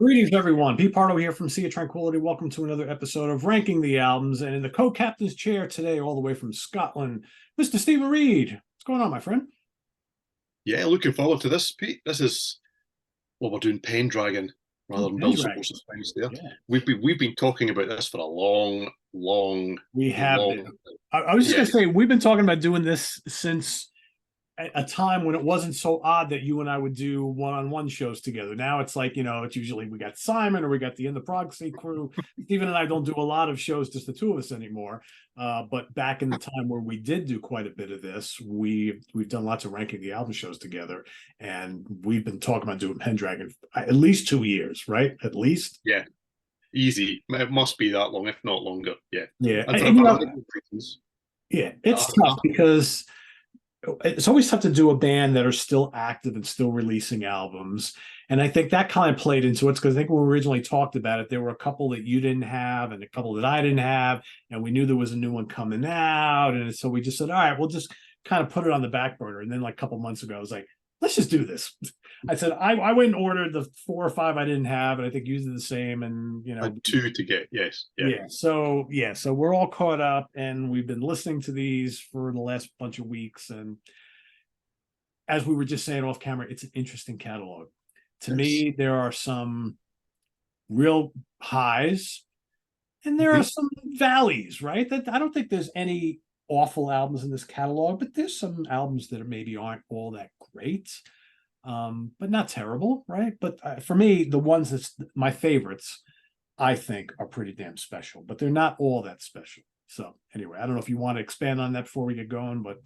Greetings, everyone. Pete Pardo here from Sea of Tranquility. Welcome to another episode of Ranking the Albums. And in the co-captain's chair today, all the way from Scotland, Mr. Steven Reid. What's going on, my friend? Yeah, looking forward to this, Pete. This is what we're doing, Pendragon, rather Ooh, than build some more Pendragon. suspense there. Yeah, We've been talking about this for a long, long, we have long. been. I was just going Yeah, to say, we've been talking about doing this since a time when it wasn't so odd that you and I would do one-on-one shows together. Now it's like, it's usually we got Simon or we got the In the Prog crew. Stephen and I don't do a lot of shows, just the two of us anymore. But back in the time where we did do quite a bit of this, we've done lots of ranking the album shows together, and we've been talking about doing Pendragon at least 2 years, right? At least. yeah, easy. It must be that long, if not longer. Yeah, Yeah, and for a and variety of reasons. yeah, it's tough because it's always tough to do a band that are still active and still releasing albums. And I think that kind of played into it because I think when we originally talked about it, there were a couple that you didn't have and a couple that I didn't have. And we knew there was a new one coming out. And so we just said, all right, we'll just kind of put it on the back burner. And then like a couple months ago, I was like, let's just do this. I said, I went and ordered the 4 or 5 I didn't have. And I think you did the same. And, Had two to get. Yes, yeah. So we're all caught up and we've been listening to these for the last bunch of weeks. And as we were just saying off camera, it's an interesting catalog. To me, there are some real highs and there are some valleys, right? That I don't think there's any awful albums in this catalog, but there's some albums that maybe aren't all that great, but not terrible, right? But for me, the ones that's my favorites, I think, are pretty damn special, but they're not all that special. So anyway, I don't know if you want to expand on that before we get going, but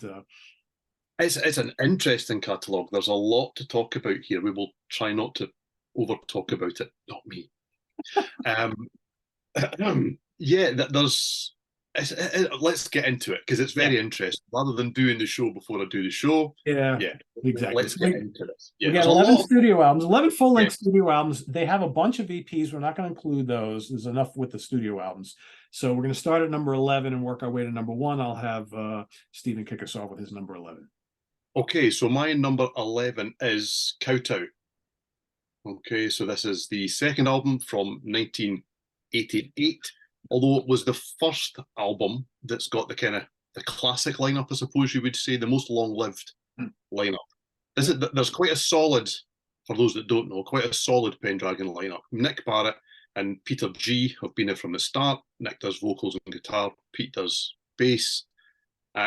It's an interesting catalogue. There's a lot to talk about here. We will try not to over talk about it. Not me. Um, yeah, there's. Let's get into it because it's very interesting. Rather than doing the show before I do the show, yeah, yeah, exactly. let's get into this. Yeah, We got there's a 11 lot. studio albums, 11 full-length Yes. studio albums. They have a bunch of EPs. We're not going to include those. There's enough with the studio albums. So we're going to start at number 11 and work our way to number 1. I'll have Stephen kick us off with his number 11. Okay, so my number 11 is Kowtow. Okay, so this is the second album from 1988, although it was the first album that's got the kind of the classic lineup, I suppose you would say, the most long-lived lineup. There's quite a solid, for those that don't know, quite a solid Pendragon lineup. Nick Barrett and Peter G have been there from the start. Nick does vocals and guitar, Pete does bass.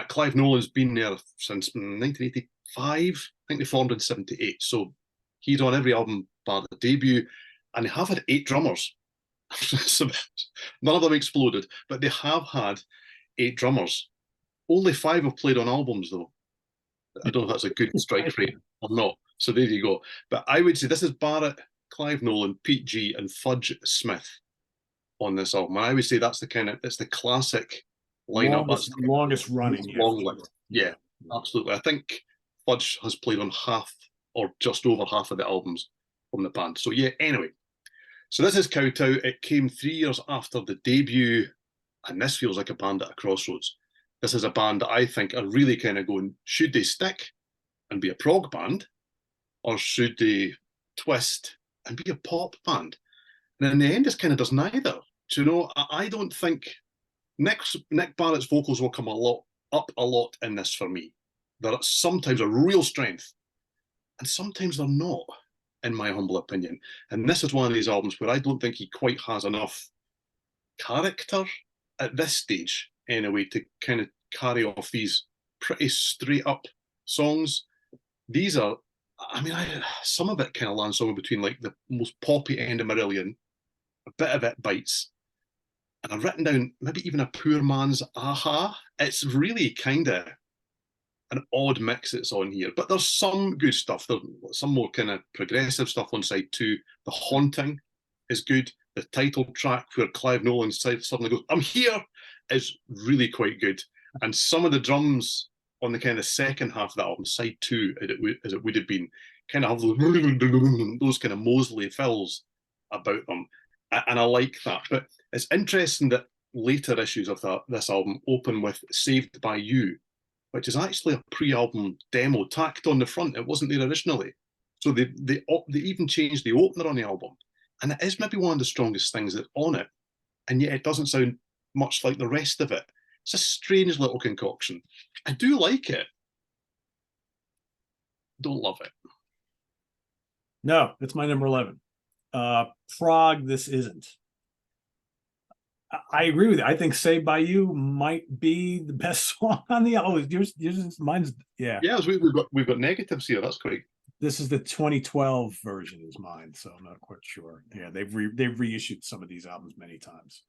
Clive Nolan's been there since 1985. I think they formed in '78. So he's on every album bar the debut. And they have had 8 drummers. So none of them exploded, but they have had 8 drummers. Only 5 have played on albums, though. I don't know if that's a good strike rate or not. So there you go. But I would say this is Barrett, Clive Nolan, Pete G, and Fudge Smith on this album. And I would say that's the classic lineup. Longest running. Long lived. Yeah, absolutely. I think Fudge has played on half or just over half of the albums from the band. So yeah, anyway. So this is Kowtow. It came 3 years after the debut, and this feels like a band at a crossroads. This is a band that I think are really kind of going, should they stick and be a prog band, or should they twist and be a pop band? And in the end, this kind of does neither. Do you know, I don't think Nick Barrett's vocals will come up a lot in this for me. They're sometimes a real strength, and sometimes they're not, in my humble opinion. And this is one of these albums where I don't think he quite has enough character at this stage, anyway, to kind of carry off these pretty straight up songs. These are, some of it kind of lands somewhere between like the most poppy end of Marillion, a bit of it bites. And I've written down maybe even a poor man's Aha. It's really kind of an odd mix that's on here, but there's some good stuff. There's some more kind of progressive stuff on side 2. The Haunting is good. The title track where Clive Nolan suddenly goes, "I'm here," is really quite good. And some of the drums on the kind of second half of that album, side 2, as it would have been, kind of have those kind of Mosley fills about them. And I like that. But it's interesting that later issues of this album open with Saved by You, which is actually a pre-album demo tacked on the front. It wasn't there originally. So they even changed the opener on the album. And it is maybe one of the strongest things that's on it, and yet it doesn't sound much like the rest of it. It's a strange little concoction. I do like it. Don't love it. No, it's my number 11. Prog, this isn't. I agree with you. I think Saved by You might be the best song on the album. Mine's, yeah. Yeah, we've got negatives here. That's great. This is the 2012 version is mine, so I'm not quite sure. Yeah, they've reissued some of these albums many times,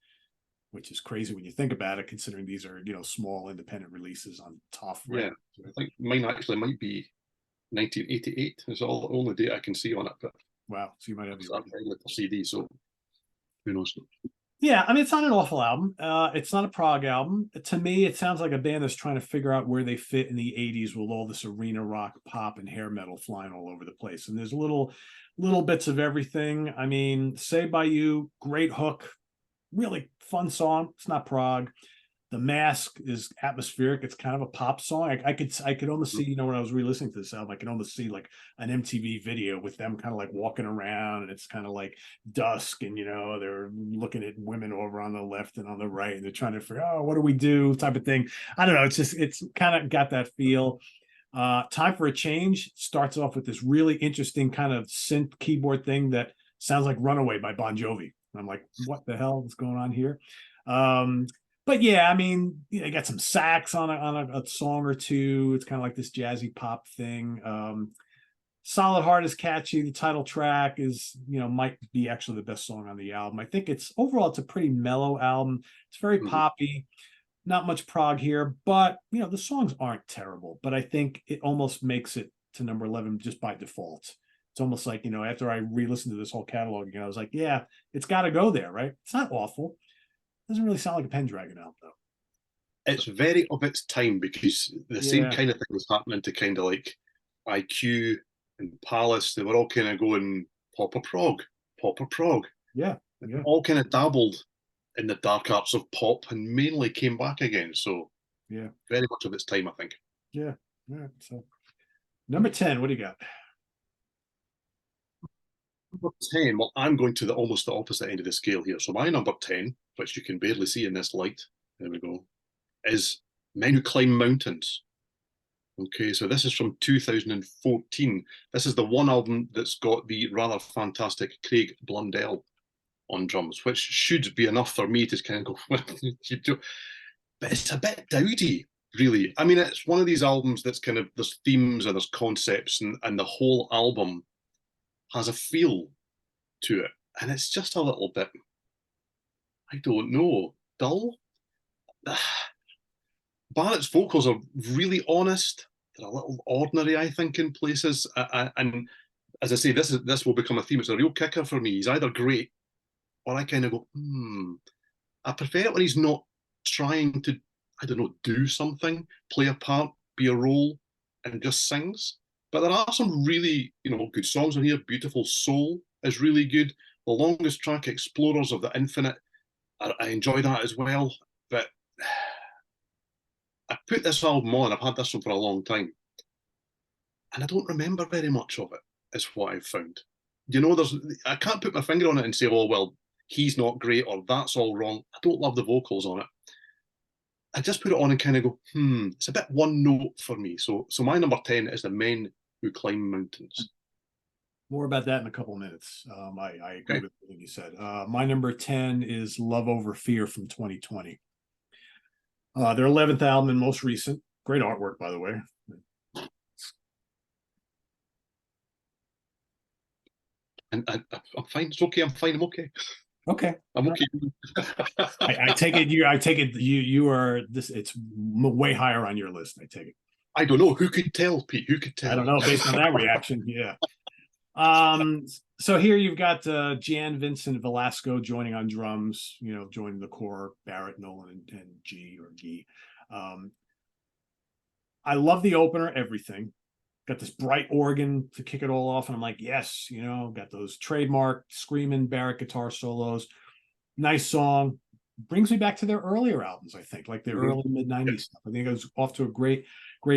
which is crazy when you think about it, considering these are, you know, small independent releases on tough. Yeah, I think mine actually might be 1988. It's all the only date I can see on it. But wow, so you might have that CD. So who knows? Yeah, I mean, it's not an awful album. It's not a prog album. To me, it sounds like a band that's trying to figure out where they fit in the 80s with all this arena rock, pop, and hair metal flying all over the place. And there's little bits of everything. I mean, Saved by You, great hook, really fun song. It's not prog. The Mask is atmospheric. It's kind of a pop song. I could almost see, you know, when I was re-listening to this album, I can almost see like an MTV video with them kind of like walking around, and it's kind of like dusk, and you know, they're looking at women over on the left and on the right, and they're trying to figure, oh, what do we do, type of thing. I don't know. It's kind of got that feel. Time for a Change starts off with this really interesting kind of synth keyboard thing that sounds like Runaway by Bon Jovi. And I'm like, what the hell is going on here? But yeah, I mean, they got some sax on a song or two. It's kind of like this jazzy pop thing. Solid Heart is catchy. The title track is, you know, might be actually the best song on the album. I think it's overall, it's a pretty mellow album. It's very poppy, not much prog here, but you know, the songs aren't terrible. But I think it almost makes it to number 11 just by default. It's almost like, you know, after I re-listened to this whole catalog again, I was like, yeah, it's got to go there, right? It's not awful. Doesn't really sound like a Pendragon album, though. It's very of its time, because the same kind of thing was happening to kind of like IQ and Palace. They were all kind of going pop or prog. Yeah. All kind of dabbled in the dark arts of pop and mainly came back again. So yeah, very much of its time, I think. Yeah. So number 10, what do you got? Number 10, well, I'm going to almost the opposite end of the scale here. So my number 10, which you can barely see in this light, there we go, is Men Who Climb Mountains. Okay, so this is from 2014. This is the one album that's got the rather fantastic Craig Blundell on drums, which should be enough for me to kind of go, but it's a bit dowdy, really. I mean, it's one of these albums that's kind of, there's themes and there's concepts, and the whole album has a feel to it. And it's just a little bit, I don't know, dull. Barrett's vocals are really honest. They're a little ordinary, I think, in places. And as I say, this will become a theme. It's a real kicker for me. He's either great, or I kind of go, I prefer it when he's not trying to, I don't know, do something, play a part, be a role, and just sings. But there are some really, you know, good songs on here. Beautiful Soul is really good. The Longest Track, Explorers of the Infinite, I enjoy that as well. But I put this album on, I've had this one for a long time, and I don't remember very much of it, is what I've found. You know, I can't put my finger on it and say, oh, well, he's not great, or that's all wrong. I don't love the vocals on it. I just put it on and kind of go, it's a bit one note for me. So my number 10 is the Men Who Climb Mountains. More about that in a couple of minutes. I agree with everything you said. My number 10 is Love Over Fear from 2020. Their 11th album and most recent. Great artwork, by the way. And I'm fine. It's okay. I'm fine. I'm okay. Okay. I'm okay. I take it you are this. It's way higher on your list. I take it. I don't know. Who could tell, Pete? Who could tell? I don't know. Based on that reaction, yeah. So here you've got Jan Vincent Velasco joining on drums. You know, joining the core. Barrett, Nolan, and G or Gee. I love the opener. Everything. Got this bright organ to kick it all off, and I'm like, yes, you know, got those trademark screaming Barrett guitar solos. Nice song. Brings me back to their earlier albums, I think, like the early mid-90s stuff. I think it was off to a great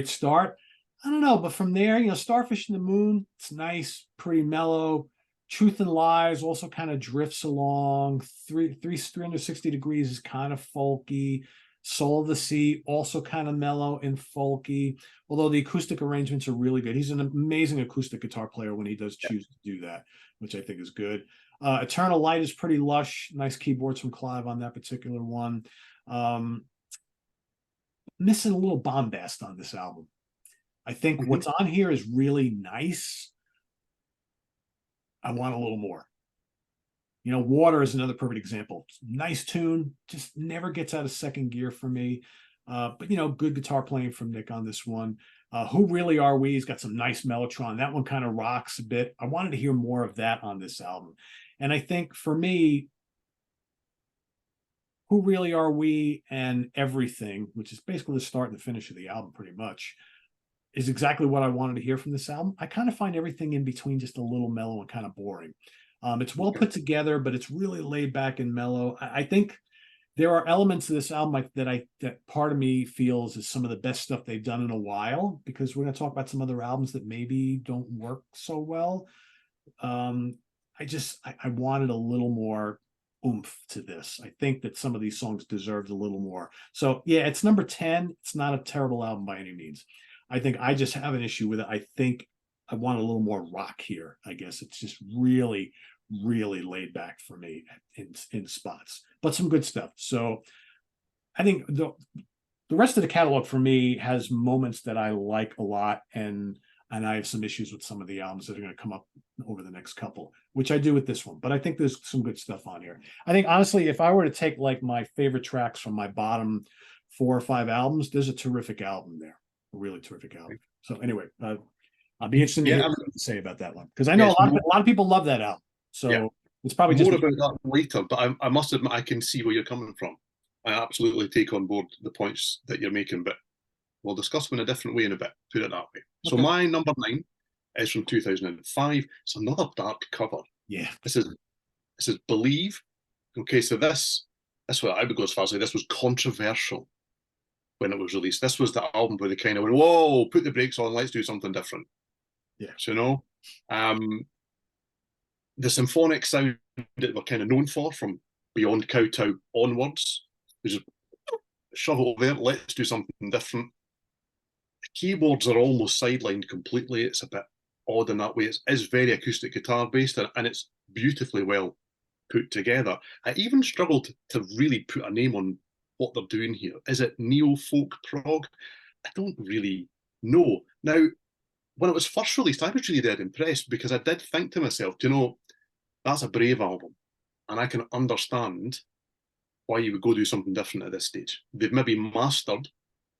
start. I don't know, but from there, you know, Starfish in the Moon, it's nice, pretty mellow. Truth and Lies also kind of drifts along. 360 Degrees is kind of folky. Soul of the Sea also kind of mellow and folky, although the acoustic arrangements are really good. He's an amazing acoustic guitar player when he does choose to do that, which I think is good. Eternal Light is pretty lush. Nice keyboards from Clive on that particular one. Missing a little bombast on this album. I think what's on here is really nice. I want a little more. You know, Water is another perfect example. Nice tune, just never gets out of second gear for me. But, you know, good guitar playing from Nick on this one. Who Really Are We? He's got some nice mellotron. That one kind of rocks a bit. I wanted to hear more of that on this album. And I think for me, Who Really Are We and Everything, which is basically the start and the finish of the album pretty much, is exactly what I wanted to hear from this album. I kind of find everything in between just a little mellow and kind of boring. It's well put together, but it's really laid back and mellow. I think there are elements of this album that part of me feels is some of the best stuff they've done in a while, because we're going to talk about some other albums that maybe don't work so well. I wanted a little more oomph to this. I think that some of these songs deserved a little more. So yeah, it's number 10. It's not a terrible album by any means. I think I just have an issue with it. I think I want a little more rock here. I guess it's just really, really laid back for me in spots, but some good stuff. So I think the rest of the catalog for me has moments that I like a lot, and I have some issues with some of the albums that are going to come up over the next couple, which I do with this one. But I think there's some good stuff on here. I think honestly, if I were to take like my favorite tracks from my bottom 4 or 5 albums, there's a terrific album there. A really terrific album. So anyway, I'll be interested to hear what you have to say about that one, because I know a lot of people love that album. So it's probably more just about that later. But I must admit, I can see where you're coming from. I absolutely take on board the points that you're making, but we'll discuss them in a different way in a bit. Put it that way. So my number 9 is from 2005. It's another dark cover. Yeah. This is Believe. Okay, so this what I would go as far as say this was controversial when it was released. This was the album where they kind of went, whoa, put the brakes on, let's do something different. Yeah. So, you know, the symphonic sound that we're kind of known for from Beyond Kowtow onwards, we just shove it over there, let's do something different. The keyboards are almost sidelined completely. It's a bit odd in that way. It is very acoustic guitar based, and it's beautifully well put together. I even struggled to really put a name on what they're doing here. Is it neo-folk prog? I don't really know. Now, when it was first released, I was really dead impressed, because I did think to myself, you know, that's a brave album, and I can understand why you would go do something different at this stage. They've maybe mastered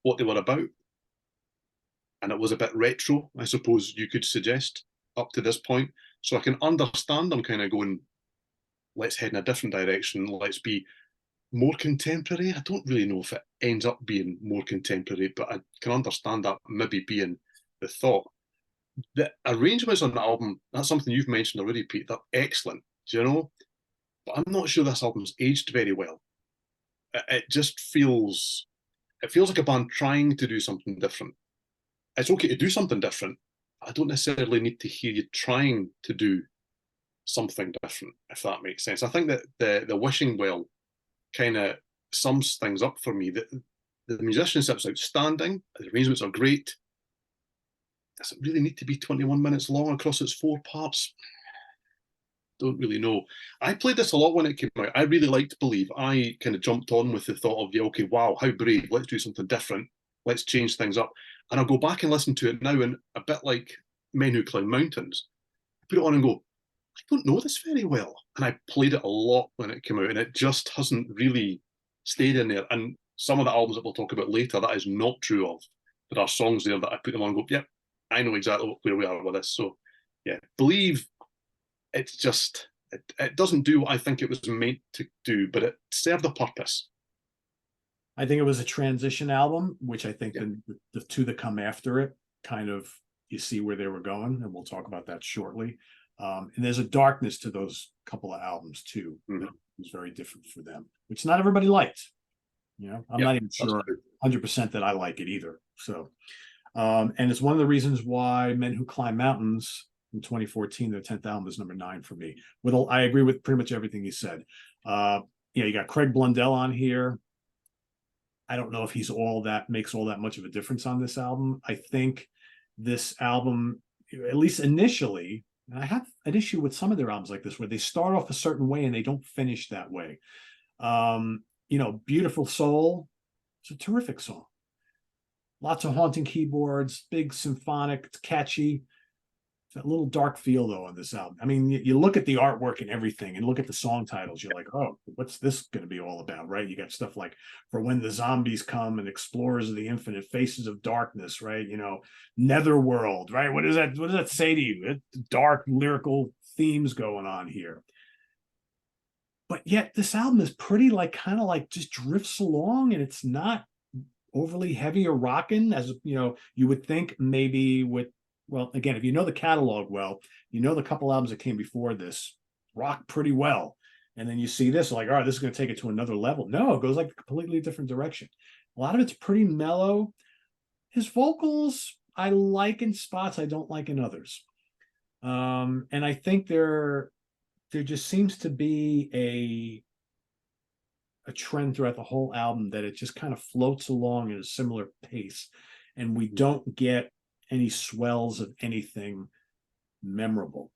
what they were about, and it was a bit retro, I suppose you could suggest, up to this point. So I can understand them kind of going, let's head in a different direction, let's be more contemporary. I don't really know if it ends up being more contemporary, but I can understand that maybe being the thought. The arrangements on the album, that's something you've mentioned already, Pete, they're excellent, you know, but I'm not sure this album's aged very well. It just feels like a band trying to do something different. It's okay to do something different. I don't necessarily need to hear you trying to do something different, if that makes sense. I think that the Wishing Well kind of sums things up for me. The musicianship's outstanding, the arrangements are great. Does it really need to be 21 minutes long across its 4 parts? Don't really know. I played this a lot when it came out. I really liked Believe. I kind of jumped on with the thought of, yeah, okay, wow, how brave. Let's do something different. Let's change things up. And I'll go back and listen to it now, and a bit like Men Who Climb Mountains, I put it on and go, I don't know this very well. And I played it a lot when it came out, and it just hasn't really stayed in there. And some of the albums that we'll talk about later, that is not true of. There are songs there that I put them on and go, yep, I know exactly where we are with this. So, yeah, Believe, it's just, it doesn't do what I think it was meant to do, but it served a purpose. I think it was a transition album, which I think the 2 that come after it kind of, you see where they were going, and we'll talk about that shortly. And there's a darkness to those couple of albums too. That was very different for them, which not everybody liked. You know, I'm not even sure 100% that I like it either. So, and it's one of the reasons why Men Who Climb Mountains in 2014. Their 10th album is number 9 for me. I agree with pretty much everything you said. You got Craig Blundell on here. I don't know if makes all that much of a difference on this album. I think this album, at least initially, and I have an issue with some of their albums like this, where they start off a certain way and they don't finish that way. Beautiful Soul, it's a terrific song. Lots of haunting keyboards, big symphonic, it's catchy. It's a little dark feel though on this album. I mean, you look at the artwork and everything and look at the song titles, you're like, oh, what's this going to be all about, right? You got stuff like For When the Zombies Come and Explorers of the Infinite, Faces of Darkness, right? Netherworld, right? What does that say to you? Dark lyrical themes going on here. But yet this album is pretty kind of just drifts along, and it's not overly heavy or rocking as you would think maybe with. Well, again, if you know the catalog well, the couple albums that came before this rock pretty well. And then you see this, like, all right, this is going to take it to another level. No, it goes a completely different direction. A lot of it's pretty mellow. His vocals, I like in spots, I don't like in others. And I think there just seems to be a trend throughout the whole album that it just kind of floats along at a similar pace. And we don't get any swells of anything memorable.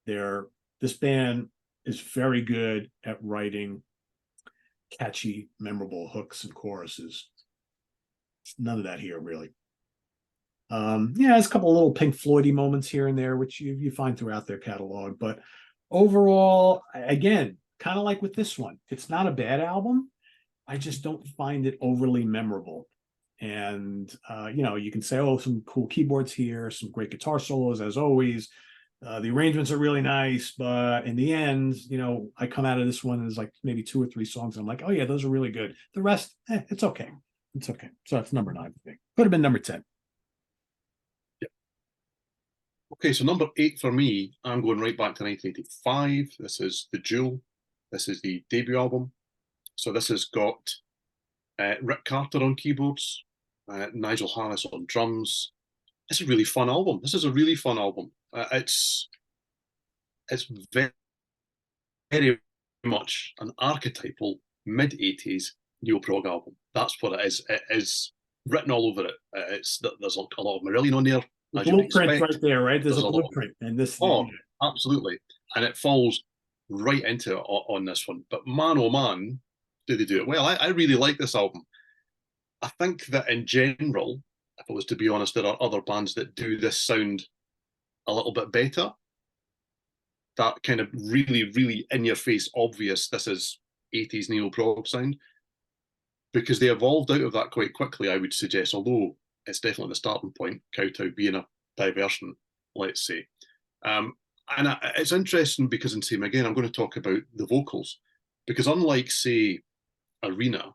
This band is very good at writing catchy, memorable hooks and choruses. None of that here, really. There's a couple of little Pink Floyd-y moments here and there, which you find throughout their catalog. But overall, again, kind of like with this one, it's not a bad album. I just don't find it overly memorable. And you can say, oh, some cool keyboards here, some great guitar solos as always. The arrangements are really nice, but in the end, I come out of this one and there's maybe 2 or 3 songs and I'm like, oh yeah, those are really good. The rest, it's okay. It's okay. So that's number 9 for me. Could have been number 10. Yeah. Okay, so number 8 for me, I'm going right back to 1985. This is The Jewel. This is the debut album. So this has got Rick Carter on keyboards, Nigel Harris on drums. It's a really fun album. This is a really fun album. It's very, very much an archetypal mid-80s neo-prog album. That's what it is. It is written all over it. There's a lot of Marillion on there. The blueprint right there, right? There's a blueprint. And this. Oh, absolutely. And it falls right into it on this one. But man, oh man, do they do it well. I really like this album. I think that in general, if I was to be honest, there are other bands that do this sound a little bit better. That kind of really, really in-your-face, obvious, this is 80s neo-prog sound. Because they evolved out of that quite quickly, I would suggest, although it's definitely the starting point, Kowtow being a diversion, let's say. It's interesting because in Same Again, I'm going to talk about the vocals. Because unlike, say, Arena,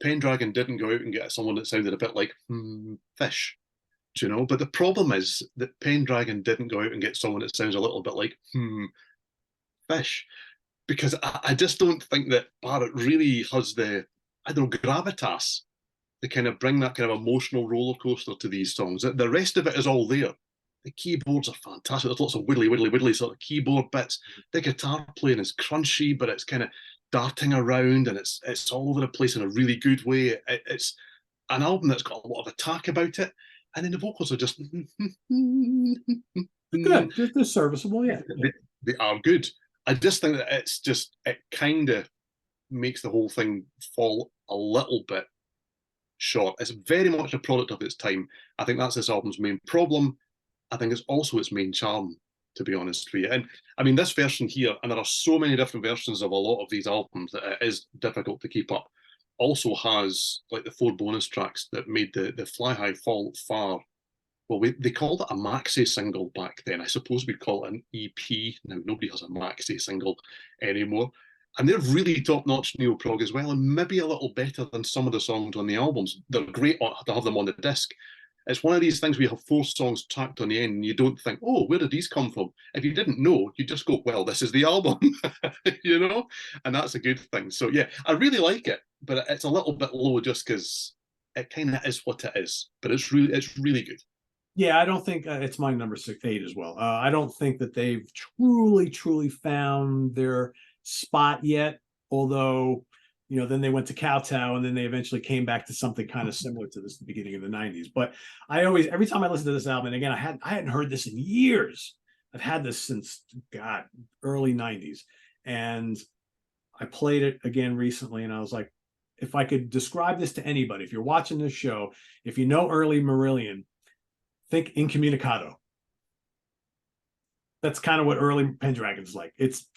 Pendragon didn't go out and get someone that sounded a bit like Fish, But the problem is that Pendragon didn't go out and get someone that sounds a little bit like Fish, because I just don't think that Barrett really has the gravitas to kind of bring that kind of emotional roller coaster to these songs. The rest of it is all there. The keyboards are fantastic. There's lots of widdly sort of keyboard bits. The guitar playing is crunchy, but it's kind of darting around and it's all over the place in a really good way. It's an album that's got a lot of attack about it, and then the vocals are just good. They're serviceable, yeah. They are good. I just think that it kind of makes the whole thing fall a little bit short. It's very much a product of its time. I think that's this album's main problem. I think it's also its main charm, to be honest with you. And I mean, this version here, and there are so many different versions of a lot of these albums that it is difficult to keep up, also has like the 4 bonus tracks that made the Fly High Fall Far. Well, they called it a maxi single back then. I suppose we'd call it an EP. Now, nobody has a maxi single anymore. And they're really top-notch neo-prog as well, and maybe a little better than some of the songs on the albums. They're great to have them on the disc. It's one of these things where you have 4 songs tacked on the end and you don't think, oh, where did these come from? If you didn't know, you just go, well, this is the album, and that's a good thing. So yeah, I really like it, but it's a little bit low just because it kind of is what it is, but it's really good. Yeah, I don't think it's my number 8 as well. I don't think that they've truly found their spot yet. Although, then they went to Kowtow, and then they eventually came back to something kind of similar to this at the beginning of the '90s. But every time I listen to this album, and again, I hadn't heard this in years. I've had this since God, early '90s, and I played it again recently, and I was like, if I could describe this to anybody, if you're watching this show, if you know early Marillion, think Incommunicado. That's kind of what early Pendragon's like. It's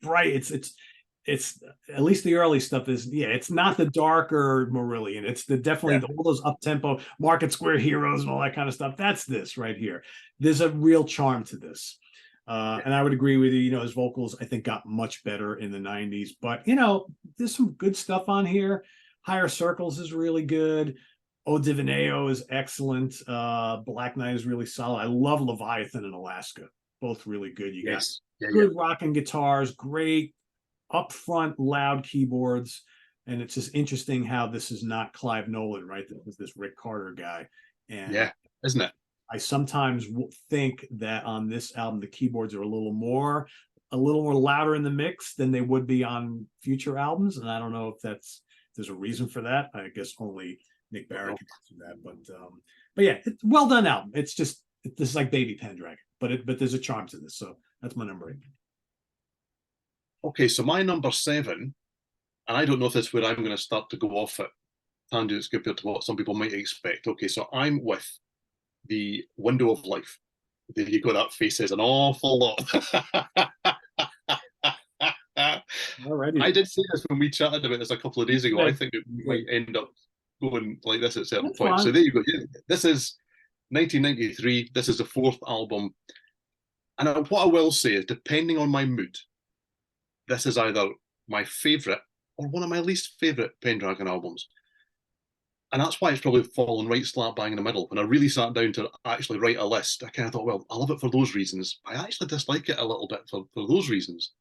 bright. It's at least the early stuff is, yeah, it's not the darker Marillion. It's definitely all those up tempo Market Square Heroes and all that kind of stuff. That's this right here. There's a real charm to this. And I would agree with you. His vocals, I think, got much better in the '90s. But there's some good stuff on here. Higher Circles is really good. O Divineo is excellent. Black Knight is really solid. I love Leviathan and Alaska. Both really good. You got good rocking guitars, great upfront loud keyboards. And it's just interesting how this is not Clive Nolan, right? This is this Rick Carter guy. And isn't it? I sometimes think that on this album, the keyboards are a little more louder in the mix than they would be on future albums. And I don't know if there's a reason for that. I guess only Nick Barrett can answer that. But yeah, it's well done album. It's just, this is like Baby Pendragon, but there's a charm to this. So that's my number 8. Okay, so my number 7, and I don't know if this is where I'm going to start to go off at tangents compared to what some people might expect. Okay, so I'm with the Window of Life. There you go, that face says an awful lot. Alrighty. I did say this when we chatted about this a couple of days ago. I think it might end up going like this at certain points. So there you go. This is 1993. This is the 4th album. And what I will say is, depending on my mood, this is either my favourite or one of my least favourite Pendragon albums. And that's why it's probably fallen right slap bang in the middle. When I really sat down to actually write a list, I kind of thought, well, I love it for those reasons. I actually dislike it a little bit for those reasons.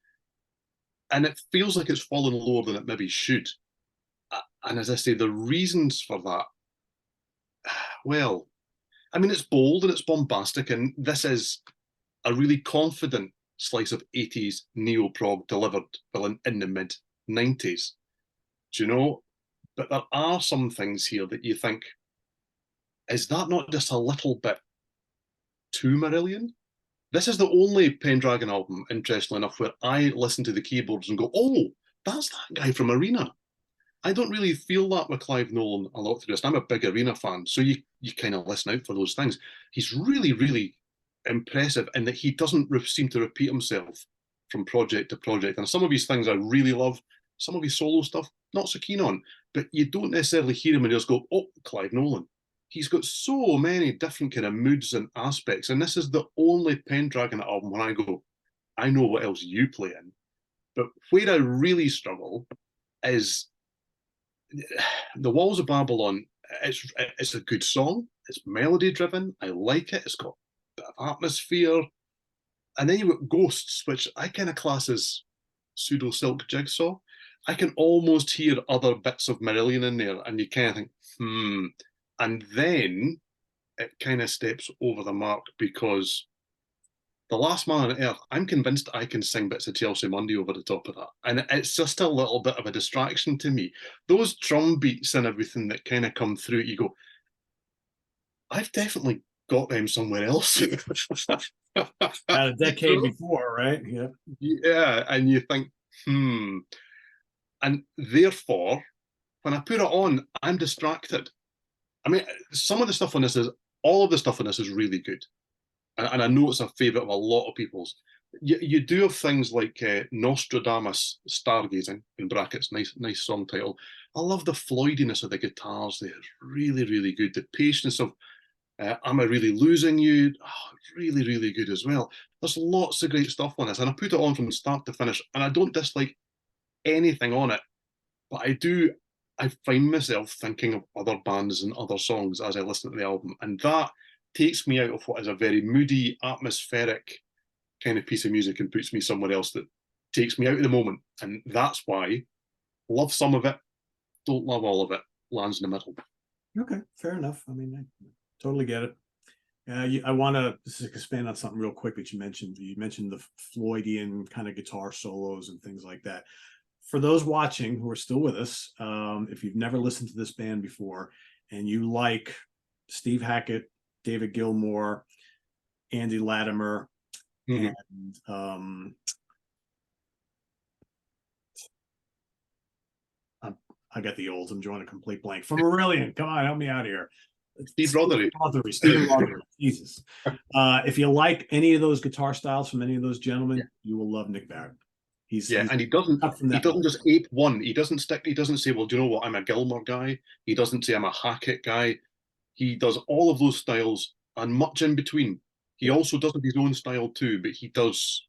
And it feels like it's fallen lower than it maybe should. And as I say, the reasons for that, well, I mean, it's bold and it's bombastic, and this is a really confident slice of 80s neo-prog delivered in the mid-90s. Do you know? But there are some things here that you think, is that not just a little bit too Marillion? This is the only Pendragon album, interestingly enough, where I listen to the keyboards and go, oh, that's that guy from Arena. I don't really feel that with Clive Nolan a lot through this. I'm a big Arena fan, so you kind of listen out for those things. He's really impressive in that he doesn't seem to repeat himself from project to project. And some of his things I really love, some of his solo stuff, not so keen on. But you don't necessarily hear him and just go, oh, Clive Nolan. He's got so many different kind of moods and aspects. And this is the only Pendragon album when I go, I know what else you play in. But where I really struggle is The Walls of Babylon. It's a good song. It's melody driven. I like it. It's got a bit of atmosphere. And then you've got Ghosts, which I kind of class as pseudo Silk Jigsaw. I can almost hear other bits of Marillion in there, and you kind of think, And then it kind of steps over the mark, because The Last Man on Earth, I'm convinced I can sing bits of Chelsea Monday over the top of that. And it's just a little bit of a distraction to me. Those drum beats and everything that kind of come through, you go, I've definitely got them somewhere else. About a decade before, right? Yeah. Yeah, and you think, And therefore, when I put it on, I'm distracted. I mean, all of the stuff on this is really good. And I know it's a favourite of a lot of people's. You do have things like Nostradamus Stargazing, in brackets, nice song title. I love the Floydiness of the guitars there. Really good. The patience of Am I Really Losing You? Oh, really good as well. There's lots of great stuff on this, and I put it on from start to finish, and I don't dislike anything on it, but I find myself thinking of other bands and other songs as I listen to the album, and that takes me out of what is a very moody, atmospheric kind of piece of music and puts me somewhere else that takes me out of the moment. And that's why love some of it, don't love all of it, lands in the middle. Okay, fair enough. I mean, I totally get it. I want to expand on something real quick that you mentioned. You mentioned the Floydian kind of guitar solos and things like that. For those watching who are still with us, if you've never listened to this band before and you like Steve Hackett, David Gilmour, Andy Latimer, Mhm. and I got the olds. I'm drawing a complete blank. From Aurelian, come on, help me out here. Steve Rothery. Stephen Rothery. Jesus. If you like any of those guitar styles from any of those gentlemen, Yeah. you will love Nick Barrett. He's And he up from doesn't that just ape one. He doesn't say, well, do you know what? I'm a Gilmour guy. He doesn't say I'm a Hackett guy. He does all of those styles and much in between. He Yeah. also does his own style too, but he doesn't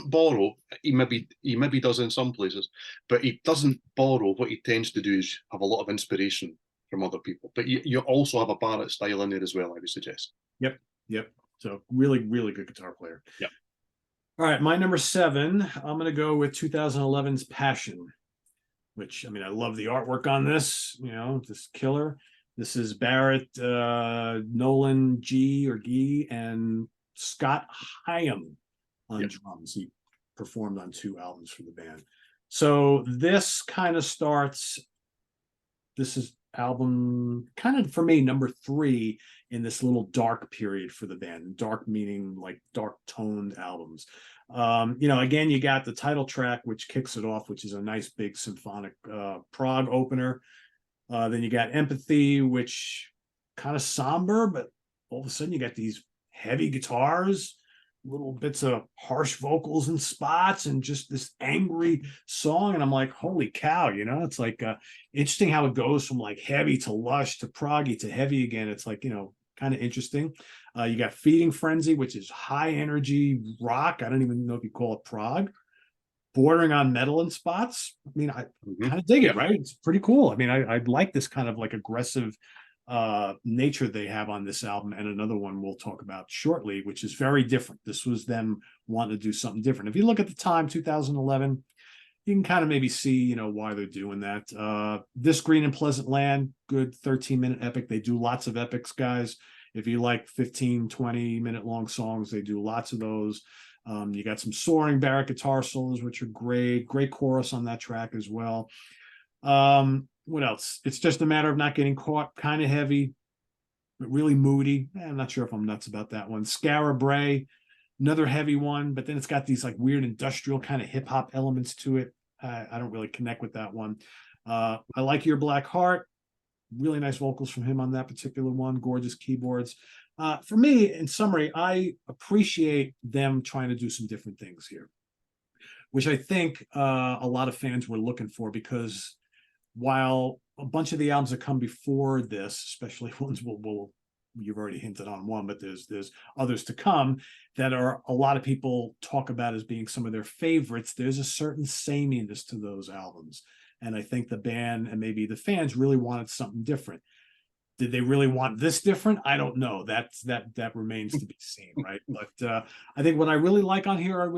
borrow. He maybe does in some places, but he doesn't borrow. What he tends to do is have a lot of inspiration from other people. But you also have a Barrett style in there as well, I would suggest. Yep. So really, really good guitar player. Yeah. All right, my number 7, I'm going to go with 2011's Passion, which, I mean, I love the artwork on this, this killer. This is Barrett, Nolan G, and Scott Hyam on drums. He performed on 2 albums for the band. So this kind of starts, this is album kind of, for me, number 3 in this little dark period for the band. Dark meaning like dark toned albums. Again, you got the title track, which kicks it off, which is a nice big symphonic prog opener. Then you got Empathy, which kind of somber, but all of a sudden you got these heavy guitars, little bits of harsh vocals in spots, and just this angry song. And I'm like, holy cow, it's like interesting how it goes from like heavy to lush to proggy to heavy again. It's like, kind of interesting. You got Feeding Frenzy, which is high energy rock. I don't even know if you call it prog, bordering on metal in spots. I mean, I kind of dig it, right? It's pretty cool. I mean, I like this kind of like aggressive nature they have on this album, and another one we'll talk about shortly, which is very different. This was them wanting to do something different. If you look at the time, 2011, you can kind of maybe see, why they're doing that. This Green and Pleasant Land, good 13-minute epic. They do lots of epics, guys. If you like 15, 20-minute long songs, they do lots of those. You got some soaring Barrett guitar solos, which are great. Great chorus on that track as well. What else? It's Just a Matter of Not Getting Caught, kind of heavy, but really moody. I'm not sure if I'm nuts about that one. Scarab Bray, another heavy one, but then it's got these like weird industrial kind of hip hop elements to it. I don't really connect with that one. I Like Your Black Heart. Really nice vocals from him on that particular one. Gorgeous keyboards. For me, in summary, I appreciate them trying to do some different things here, which I think a lot of fans were looking for, because while a bunch of the albums that come before this, especially ones you've already hinted on one, but there's others to come that are a lot of people talk about as being some of their favorites. There's a certain sameness to those albums. And I think the band and maybe the fans really wanted something different. Did they really want this different? I don't know. That remains to be seen, right? But I think what I really like on here,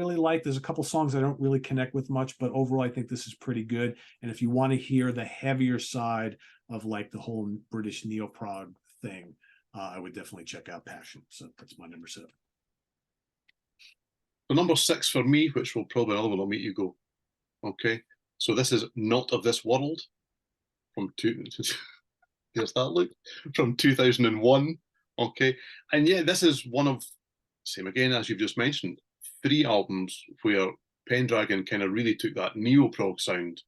there's a couple songs I don't really connect with much, but overall I think this is pretty good. And if you want to hear the heavier side of like the whole British neo-prog thing, I would definitely check out Passion. So that's my number 7. So number 6 for me, which will probably another one I'll make you go. Okay. So this is Not of This World from here's that look, from 2001. Okay. And yeah, this is one of, same again as you've just mentioned, 3 albums where Pendragon kind of really took that neo-prog sound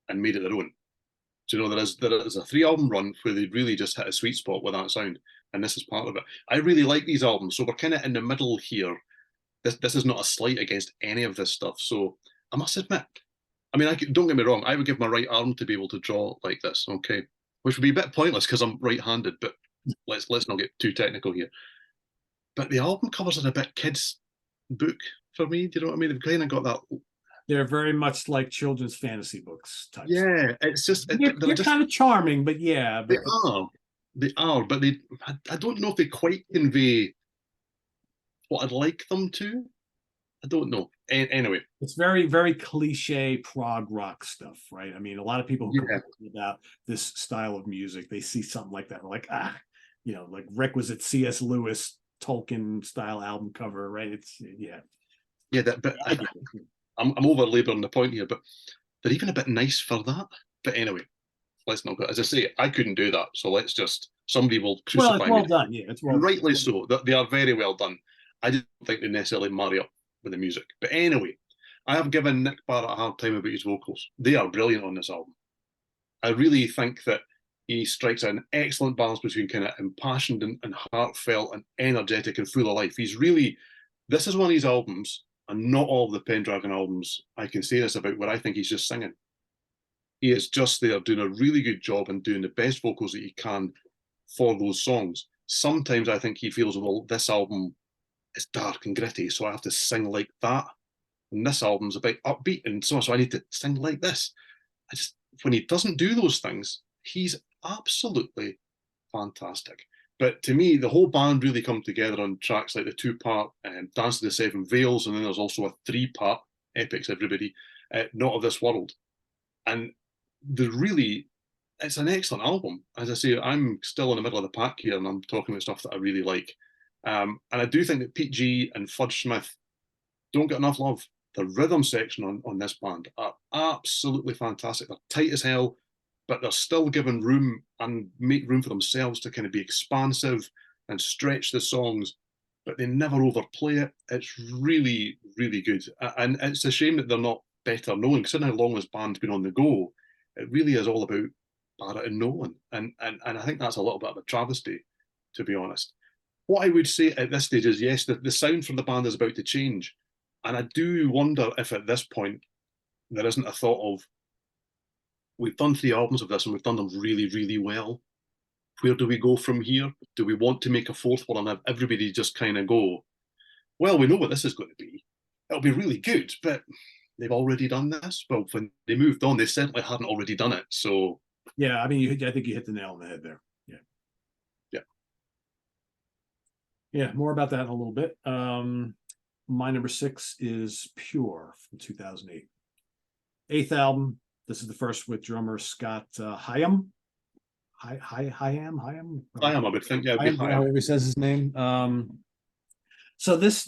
and made it their own. So there is a 3-album run where they really just hit a sweet spot with that sound, and this is part of it. I really like these albums, so we're kind of in the middle here. This is not a slight against any of this stuff. So I must admit, I mean, don't get me wrong, I would give my right arm to be able to draw like this, okay? Which would be a bit pointless because I'm right-handed, but let's not get too technical here. But the album covers are a bit kids' book for me. Do you know what I mean? They've kind of got that. They're very much like children's fantasy books type. Yeah, it's just they're just kind of charming, but yeah, they are, but I don't know if they quite convey what I'd like them to. I don't know. Anyway, it's very, very cliche prog rock stuff, right? I mean, a lot of people who complain about this style of music, they see something like that, like, like requisite C.S. Lewis Tolkien style album cover, right? It's But I'm over laboring the point here, but they're even a bit nice for that. But anyway, let's not go. As I say, I couldn't do that, so let's just somebody will Well, it's crucify well me. done. Yeah, it's well And rightly done. so. They are very well done. I don't think they necessarily marry up with the music. But anyway, I have given Nick Barrett a hard time about his vocals. They are brilliant on this album. I really think that he strikes an excellent balance between kind of impassioned and heartfelt and energetic and full of life. This is one of these albums, and not all of the Pendragon albums, I can say this about, where I think he's just singing. He is just there doing a really good job and doing the best vocals that he can for those songs. Sometimes I think he feels, well, this album is dark and gritty, so I have to sing like that. And this album's a bit upbeat, and so I need to sing like this. When he doesn't do those things, he's absolutely fantastic. But to me, the whole band really come together on tracks like the two-part Dance to the Seven Veils, and then there's also a three-part Epics Everybody, Not of This World. And it's an excellent album. As I say, I'm still in the middle of the pack here, and I'm talking about stuff that I really like. And I do think that Pete G and Fudge Smith don't get enough love. The rhythm section on this band are absolutely fantastic. They're tight as hell, but they're still given room and make room for themselves to kind of be expansive and stretch the songs, but they never overplay it. It's really, really good. And it's a shame that they're not better known, considering how long this band's been on the go. It really is all about Barrett and Nolan. And I think that's a little bit of a travesty, to be honest. What I would say at this stage is, yes, the sound from the band is about to change. And I do wonder if at this point there isn't a thought of, we've done 3 albums of this and we've done them really, really well. Where do we go from here? Do we want to make a 4th one and have everybody just kind of go, well, we know what this is going to be. It'll be really good, but they've already done this. Well, when they moved on, they certainly hadn't already done it. So yeah, I mean, I think you hit the nail on the head there. Yeah, more about that in a little bit. My number 6 is Pure from 2008. 8th album. This is the first with drummer Scott Hyam. Hyam? I would think, yeah, however he says his name. So this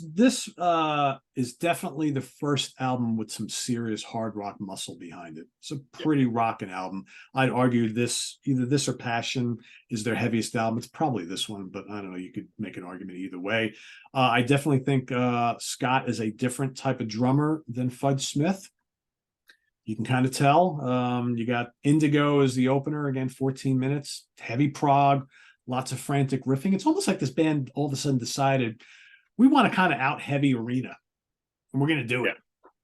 is definitely the first album with some serious hard rock muscle behind it. It's a pretty rocking album. I'd argue either this or Passion is their heaviest album. It's probably this one, but I don't know. You could make an argument either way. I definitely think Scott is a different type of drummer than Fudge Smith. You can kind of tell. You got Indigo as the opener, again, 14 minutes, heavy prog, lots of frantic riffing. It's almost like this band all of a sudden decided, we want to kind of out heavy Arena, and we're going to do it.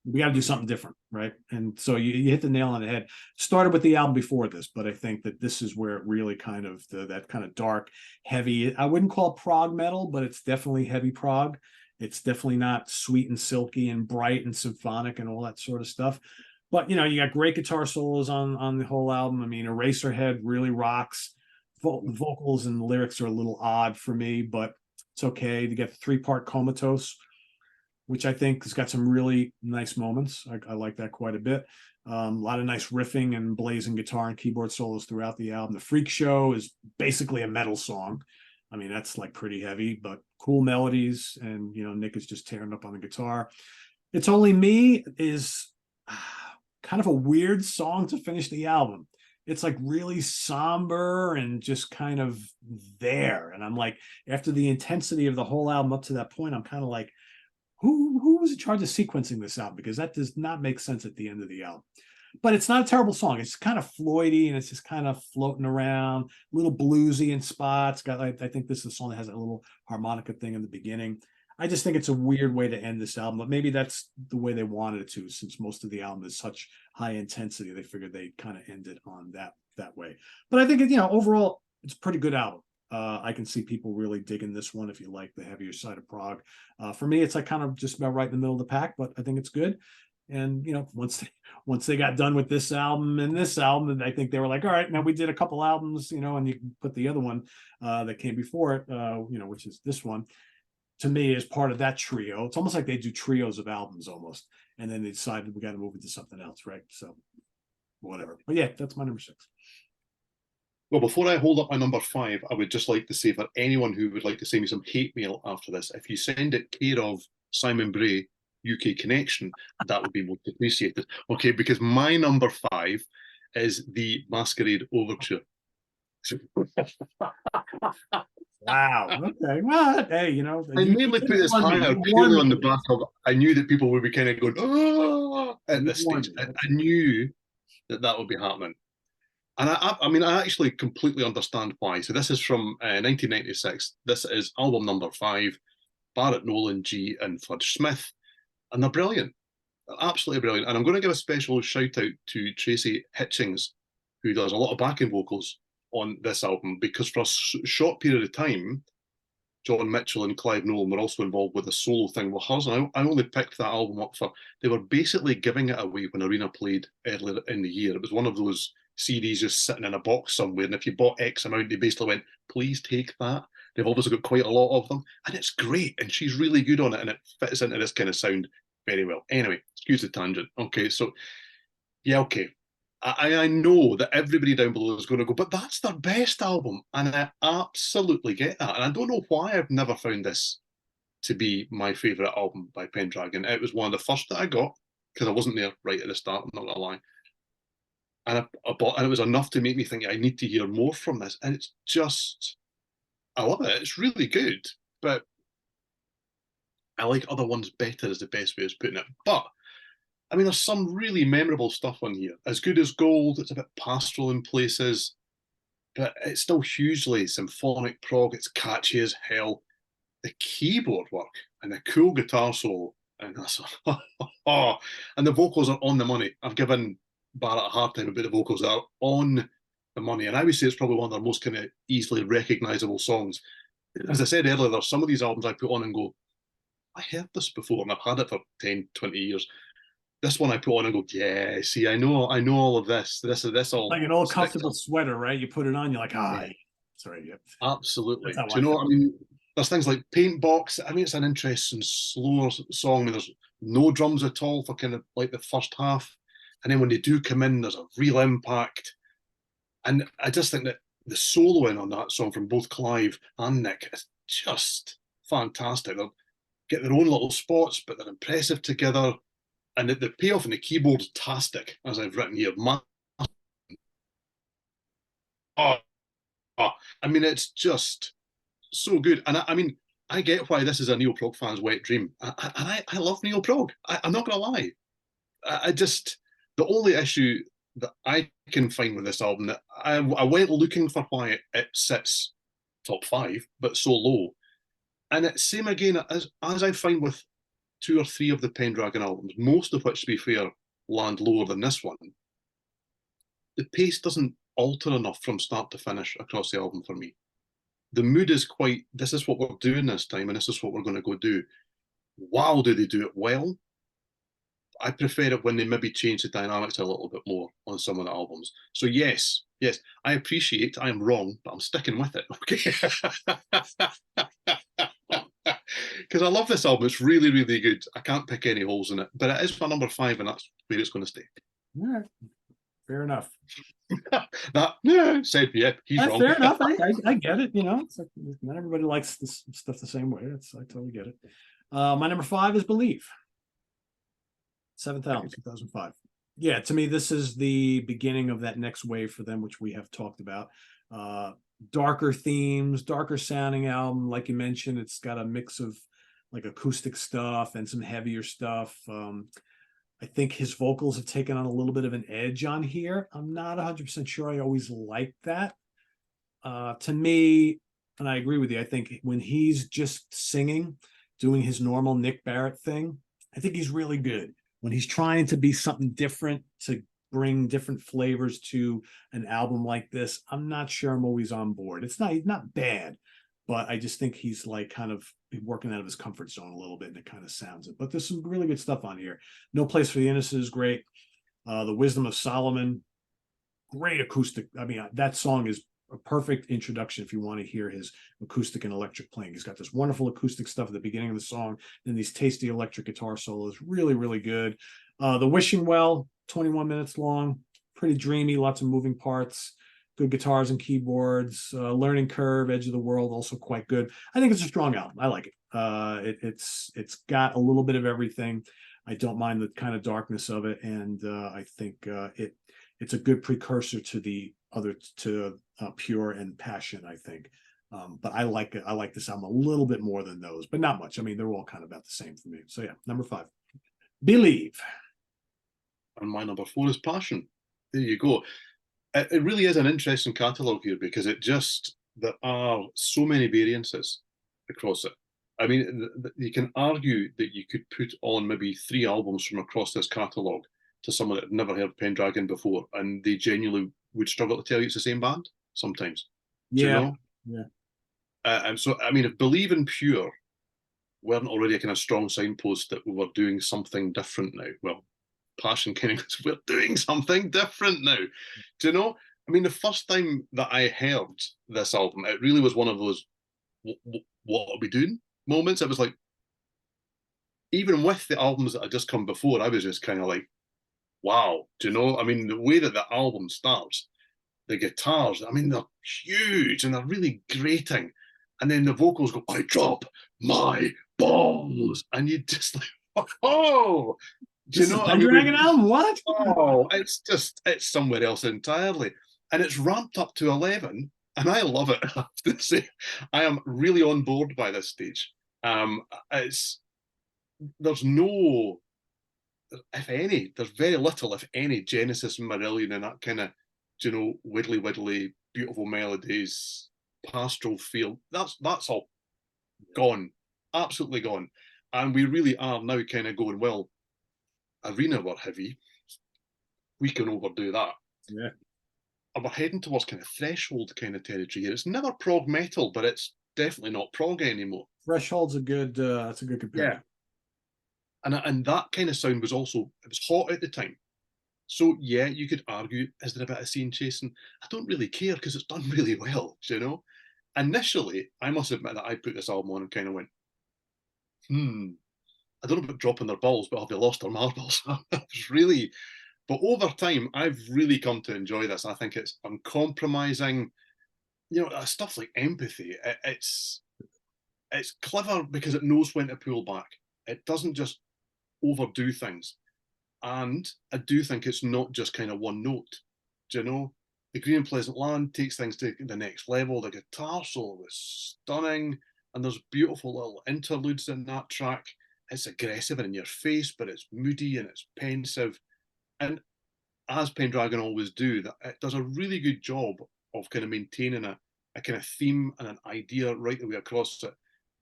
We got to do something different, right? And so you hit the nail on the head. Started with the album before this, but I think that this is where it really kind of that kind of dark, heavy. I wouldn't call it prog metal, but it's definitely heavy prog. It's definitely not sweet and silky and bright and symphonic and all that sort of stuff. But you got great guitar solos on the whole album. I mean, Eraserhead really rocks. Vocals and lyrics are a little odd for me, but it's okay. To get the 3-part Comatose, which I think has got some really nice moments. I like that quite a bit. A lot of nice riffing and blazing guitar and keyboard solos throughout the album. The Freak Show is basically a metal song. I mean, that's like pretty heavy, but cool melodies. And, Nick is just tearing up on the guitar. It's Only Me is kind of a weird song to finish the album. It's like really somber and just kind of there. And I'm like, after the intensity of the whole album up to that point, I'm kind of like, who was in charge of sequencing this album? Because that does not make sense at the end of the album. But it's not a terrible song. It's kind of floaty and it's just kind of floating around, a little bluesy in spots. I think this is the song that has a little harmonica thing in the beginning. I just think it's a weird way to end this album, but maybe that's the way they wanted it to, since most of the album is such high intensity. They figured they'd kind of end it on that way. But I think overall, it's a pretty good album. I can see people really digging this one if you like the heavier side of prog. For me, it's like kind of just about right in the middle of the pack, but I think it's good. And once they got done with this album and this album, I think they were like, all right, now we did a couple albums, and you can put the other one that came before it, which is this one. To me, as part of that trio, it's almost like they do trios of albums almost, and then they decided we got to move into something else, right? So, whatever. But yeah, that's my number 6. Well, before I hold up my number 5, I would just like to say for anyone who would like to send me some hate mail after this, if you send it care of Simon Bray, UK Connection, that would be most appreciated. Okay, because my number 5 is the Masquerade Overture. Wow. Okay. Well, hey, you know, I mainly put this higher you warned purely me on the of back this. of I knew that people would be kind of going, oh, at You this warned stage. me. I That's knew that that would be happening. And I mean, I actually completely understand why. So this is from 1996. This is album number 5, Barrett Nolan, G, and Fudge Smith. And they're brilliant. They're absolutely brilliant. And I'm going to give a special shout out to Tracy Hitchings, who does a lot of backing vocals on this album, because for a short period of time, John Mitchell and Clive Nolan were also involved with a solo thing with hers. And I only picked that album up for, they were basically giving it away when Arena played earlier in the year. It was one of those CDs just sitting in a box somewhere. And if you bought X amount, they basically went, please take that. They've obviously got quite a lot of them. And it's great. And she's really good on it. And it fits into this kind of sound very well. Anyway, excuse the tangent. Okay, so yeah, okay. I know that everybody down below is going to go, but that's their best album. And I absolutely get that. And I don't know why I've never found this to be my favourite album by Pendragon. It was one of the first that I got because I wasn't there right at the start, I'm not going to lie. And I bought, and it was enough to make me think I need to hear more from this. And it's just, I love it. It's really good. But I like other ones better, is the best way of putting it. But I mean, there's some really memorable stuff on here. As Good as Gold, it's a bit pastoral in places, but it's still hugely symphonic prog. It's catchy as hell. The keyboard work and the cool guitar solo, and that's oh, and the vocals are on the money. I've given Barrett a hard time about the vocals that are on the money, and I would say it's probably one of their most kind of easily recognizable songs. As I said earlier, there's some of these albums I put on and go, I heard this before, and I've had it for 10, 20 years. This one I put on and go, yeah, see, I know all of this. This all like an old sticks. comfortable sweater, right? You put it on, you're like, ah, Yeah, sorry. Yep. absolutely. That's how Do I you know feel. what I mean? There's things like Paint Box. I mean, it's an interesting, slower song. I mean, there's no drums at all for kind of like the first half. And then when they do come in, there's a real impact. And I just think that the soloing on that song from both Clive and Nick is just fantastic. They'll get their own little spots, but they're impressive together. And the payoff in the keyboard is fantastic, as I've written here. Oh, oh, I mean, it's just so good. And I mean, I get why this is a neo-prog fan's wet dream. I love neo-prog. I'm not going to lie. I just, the only issue that I can find with this album, that I went looking for why it sits top 5, but so low. And it's same again as I find with 2 or 3 of the Pendragon albums, most of which, to be fair, land lower than this one. The pace doesn't alter enough from start to finish across the album for me. The mood is quite, this is what we're doing this time, and this is what we're going to go do. Wow, do they do it well? I prefer it when they maybe change the dynamics a little bit more on some of the albums. So yes, I appreciate I am wrong, but I'm sticking with it. Okay. Because I love this album. It's really, really good. I can't pick any holes in it, but it is my number 5, and that's where it's going to stay. All right. Fair enough. That said, yeah, he's wrong. Fair enough. I get it. You know, it's like not everybody likes this stuff the same way. I totally get it. My number 5 is Believe. 7th album, 2005. Yeah, to me, this is the beginning of that next wave for them, which we have talked about. Darker themes, darker sounding album. Like you mentioned, it's got a mix of like acoustic stuff and some heavier stuff. I think his vocals have taken on a little bit of an edge on here. I'm not 100% sure I always like that. To me, and I agree with you, I think when he's just singing, doing his normal Nick Barrett thing, I think he's really good. When he's trying to be something different, to bring different flavors to an album like this, I'm not sure I'm always on board. He's not bad, but I just think he's like kind of working out of his comfort zone a little bit, and it kind of sounds it. But there's some really good stuff on here. No Place for the Innocent is great. The Wisdom of Solomon, great acoustic. I mean, that song is a perfect introduction if you want to hear his acoustic and electric playing. He's got this wonderful acoustic stuff at the beginning of the song, and these tasty electric guitar solos. Really, really good. The Wishing Well, 21 minutes long, pretty dreamy, lots of moving parts. good guitars and keyboards. Learning Curve, Edge of the World, also quite good. I think it's a strong album. I like it. It's got a little bit of everything. I don't mind the kind of darkness of it, and I think it's a good precursor to the other, to Pure and Passion, I think. But I like it. I like this album a little bit more than those, but not much. I mean, they're all kind of about the same for me. So yeah, number 5, Believe. And my number 4 is Passion. There you go. It really is an interesting catalogue here, because there are so many variances across it. I mean, you can argue that you could put on maybe 3 albums from across this catalogue to someone that had never heard Pendragon before, and they genuinely would struggle to tell you it's the same band sometimes. Do you know? Yeah. And so, I mean, if Believe and Pure weren't already a kind of strong signpost that we were doing something different now, well, Passion kind of goes, we're doing something different now. Do you know? I mean, the first time that I heard this album, it really was one of those, what are we doing moments. It was like, even with the albums that had just come before, I was just kind of like, wow. Do you know? I mean, the way that the album starts, the guitars, I mean, they're huge and they're really grating. And then the vocals go, I drop my balls. And you just like, oh, do you know what I mean? Pendragon album? What? Oh, it's somewhere else entirely. And it's ramped up to 11, and I love it. I have to say, I am really on board by this stage. There's no, if any, there's very little, if any, Genesis and Marillion and that kind of, you know, widdly, beautiful melodies, pastoral feel. That's all gone, absolutely gone. And we really are now kind of going, well, Arena were heavy. We can overdo that. Yeah. And we're heading towards kind of Threshold kind of territory here. It's never prog metal, but it's definitely not prog anymore. Threshold's a good, that's a good comparison. Yeah. And that kind of sound was also, it was hot at the time. So yeah, you could argue, is there a bit of scene chasing? I don't really care, because it's done really well, you know? Initially, I must admit that I put this album on and kind of went, I don't know about dropping their balls, but have they lost their marbles? It's really, but over time, I've really come to enjoy this. I think it's uncompromising, you know, stuff like Empathy. It's clever because it knows when to pull back. It doesn't just overdo things. And I do think it's not just kind of one note. Do you know? The Green and Pleasant Land takes things to the next level. The guitar solo was stunning, and there's beautiful little interludes in that track. It's aggressive and in your face, but it's moody and it's pensive. And as Pendragon always do, that it does a really good job of kind of maintaining a kind of theme and an idea right the way across it.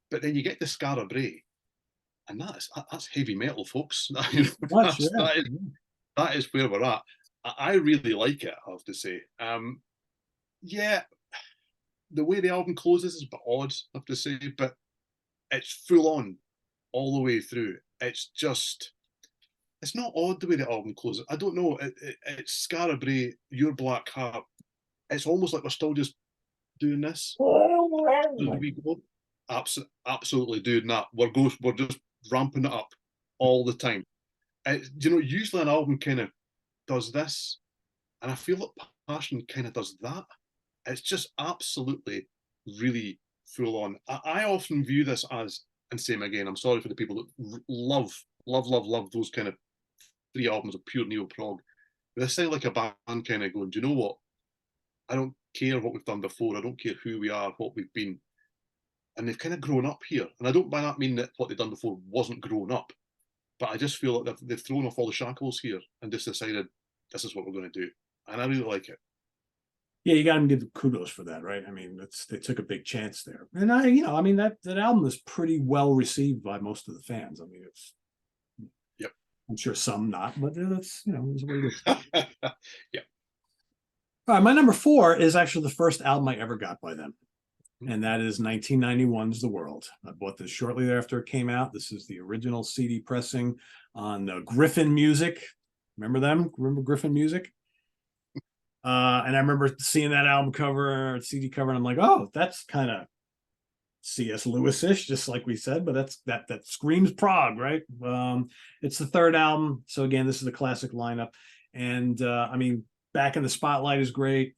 But then you get the Scara Bray, and that's heavy metal, folks. That is where we're at. I really like it, I have to say. Yeah, the way the album closes is a bit odd, I have to say, but it's full on all the way through. It's not odd the way the album closes. I don't know. It's Scara Bray, Your Black Heart. It's almost like we're still just doing this. We go? Absolutely doing that. We're just ramping it up all the time. You know, usually an album kind of does this, and I feel that Passion kind of does that. It's just absolutely really full on. I often view this as, and same again, I'm sorry for the people that love those kind of 3 albums of pure neo-prog. They sound like a band kind of going, do you know what? I don't care what we've done before. I don't care who we are, what we've been. And they've kind of grown up here. And I don't by that mean that what they've done before wasn't grown up. But I just feel like they've thrown off all the shackles here and just decided this is what we're going to do. And I really like it. Yeah, you got to give kudos for that, right? I mean, they took a big chance there. And I mean, that album is pretty well received by most of the fans. I mean, it's, yep. I'm sure some not, but that's, it's what it is. Yeah. All right, my number 4 is actually the first album I ever got by them. And that is 1991's The World. I bought this shortly after it came out. This is the original CD pressing on Griffin Music. Remember them? Remember Griffin Music? And I remember seeing that album cover, CD cover, and I'm like, oh, that's kind of C.S. Lewis-ish, just like we said, but that screams prog, right? It's the 3rd album. So again, this is the classic lineup. And I mean, Back in the Spotlight is great.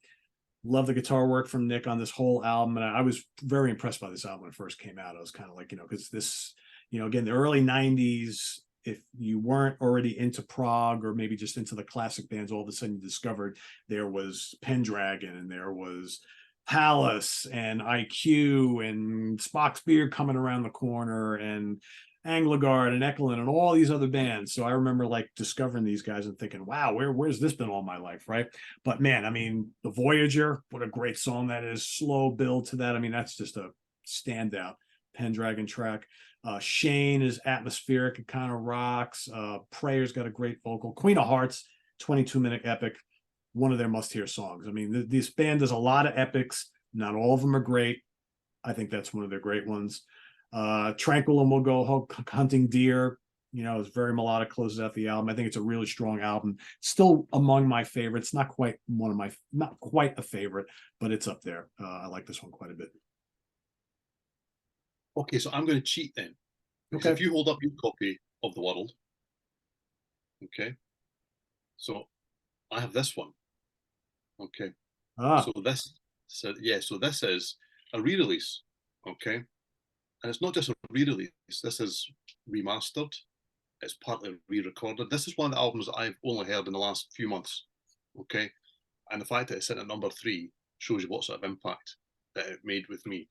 Love the guitar work from Nick on this whole album. And I was very impressed by this album when it first came out. I was kind of like, because this, again, the early 90s, if you weren't already into prog or maybe just into the classic bands, all of a sudden you discovered there was Pendragon and there was Palace and IQ and Spock's Beard coming around the corner and Anglagard and Ekelin and all these other bands. So I remember like discovering these guys and thinking, wow, where's this been all my life, right? But man, I mean, The Voyager, what a great song that is. Slow build to that. I mean, that's just a standout Pendragon track. Shane is atmospheric, it kind of rocks. Prayer's got a great vocal. Queen of Hearts, 22-minute epic, one of their must-hear songs. I mean, this band does a lot of epics. Not all of them are great. I think that's one of their great ones. Tranquil and We'll Go Hunting Deer, is very melodic, closes out the album. I think it's a really strong album. Still among my favorites. Not quite a favorite, but it's up there. I like this one quite a bit. Okay, so I'm going to cheat then. Okay. If you hold up your copy of The World, okay, so I have this one. Okay. So this is a re-release. Okay. And it's not just a re-release, this is remastered. It's partly re-recorded. This is one of the albums that I've only heard in the last few months. Okay. And the fact that it's sitting at number 3 shows you what sort of impact that it made with me.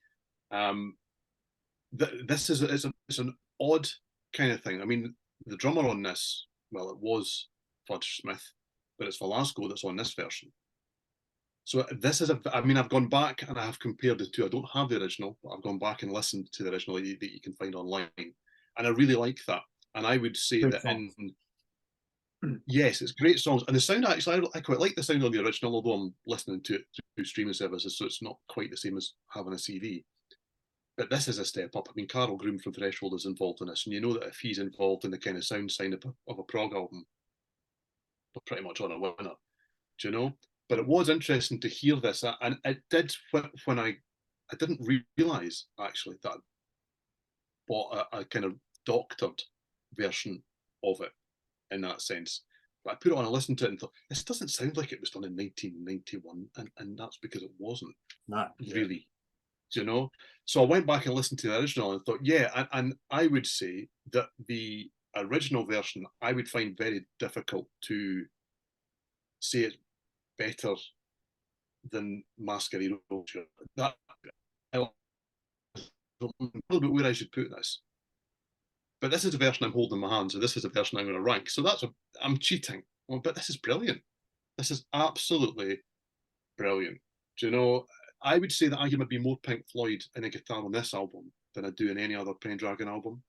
This is it's an odd kind of thing. I mean, the drummer on this, well, it was Fudge Smith, but it's Velasco that's on this version. So this is I've gone back and I have compared the two. I don't have the original, but I've gone back and listened to the original that you can find online. And I really like that. And I would say Great that songs. yes, it's great songs. And the sound actually, I quite like the sound of the original, although I'm listening to it through streaming services, so it's not quite the same as having a CD. But this is a step up. I mean, Carl Groom from Threshold is involved in this, and you know that if he's involved in the kind of sound sign of a prog album, we're pretty much on a winner. Do you know? But it was interesting to hear this, and it did when I didn't realise actually that I bought a kind of doctored version of it in that sense. But I put it on and listened to it and thought, this doesn't sound like it was done in 1991, and that's because it wasn't. Not really. Do you know? So I went back and listened to the original and thought, yeah, and I would say that the original version I would find very difficult to say it's better than Masquerade Roadshow. That I don't know a little bit where I should put this. But this is the version I'm holding in my hand, so this is the version I'm going to rank. So I'm cheating. Well, but this is brilliant. This is absolutely brilliant. Do you know? I would say that I give maybe more Pink Floyd in a guitar on this album than I do in any other Pendragon album.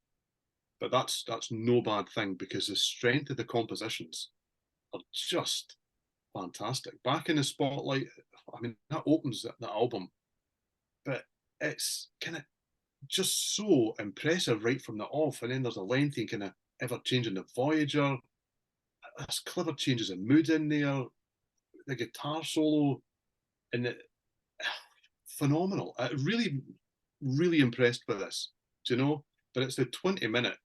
But that's no bad thing because the strength of the compositions are just fantastic. Back in the Spotlight, I mean, that opens the album, but it's kind of just so impressive right from the off. And then there's a lengthy kind of ever changing the Voyager. There's clever changes in mood in there. The guitar solo and the phenomenal. Really, really impressed by this. Do you know? But it's the 20-minute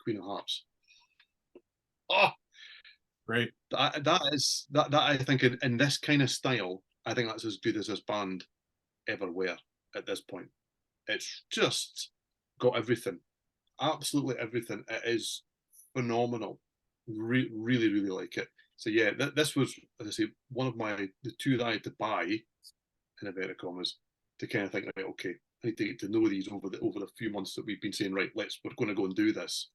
Queen of Hearts. Oh, great. That I think in this kind of style, I think that's as good as this band ever were at this point. It's just got everything, absolutely everything. It is phenomenal. Really, really like it. So yeah, this was, as I say, one of the two that I had to buy in inverted commas to kind of think, right, okay, I need to get to know these over the few months that we've been saying, right, we're going to go and do this.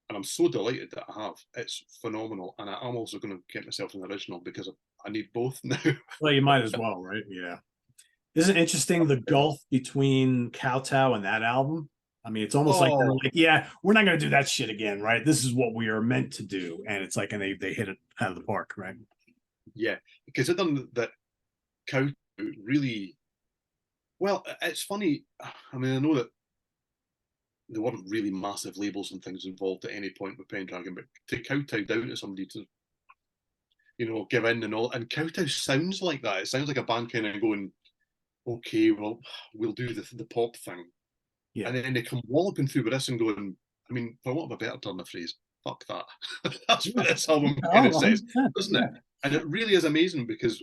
And I'm so delighted that I have. It's phenomenal. And I'm also going to get myself an original because I need both now. Well, you might as well, right? Yeah. Isn't it interesting the gulf between Kowtow and that album? I mean, it's almost like they're like, yeah, we're not going to do that shit again, right? This is what we are meant to do. And it's like, and they hit it out of the park, right? Yeah. Considering that Kowtow really, well, it's funny. I mean, I know that there weren't really massive labels and things involved at any point with Pendragon, but to kowtow down to somebody to, give in and all. And Kowtow sounds like that. It sounds like a band kind of going, okay, well, we'll do the pop thing. Yeah. And then they come walloping through with this and going, I mean, for want of a better turn of phrase, fuck that. That's what this album kind of says, doesn't it? And it really is amazing because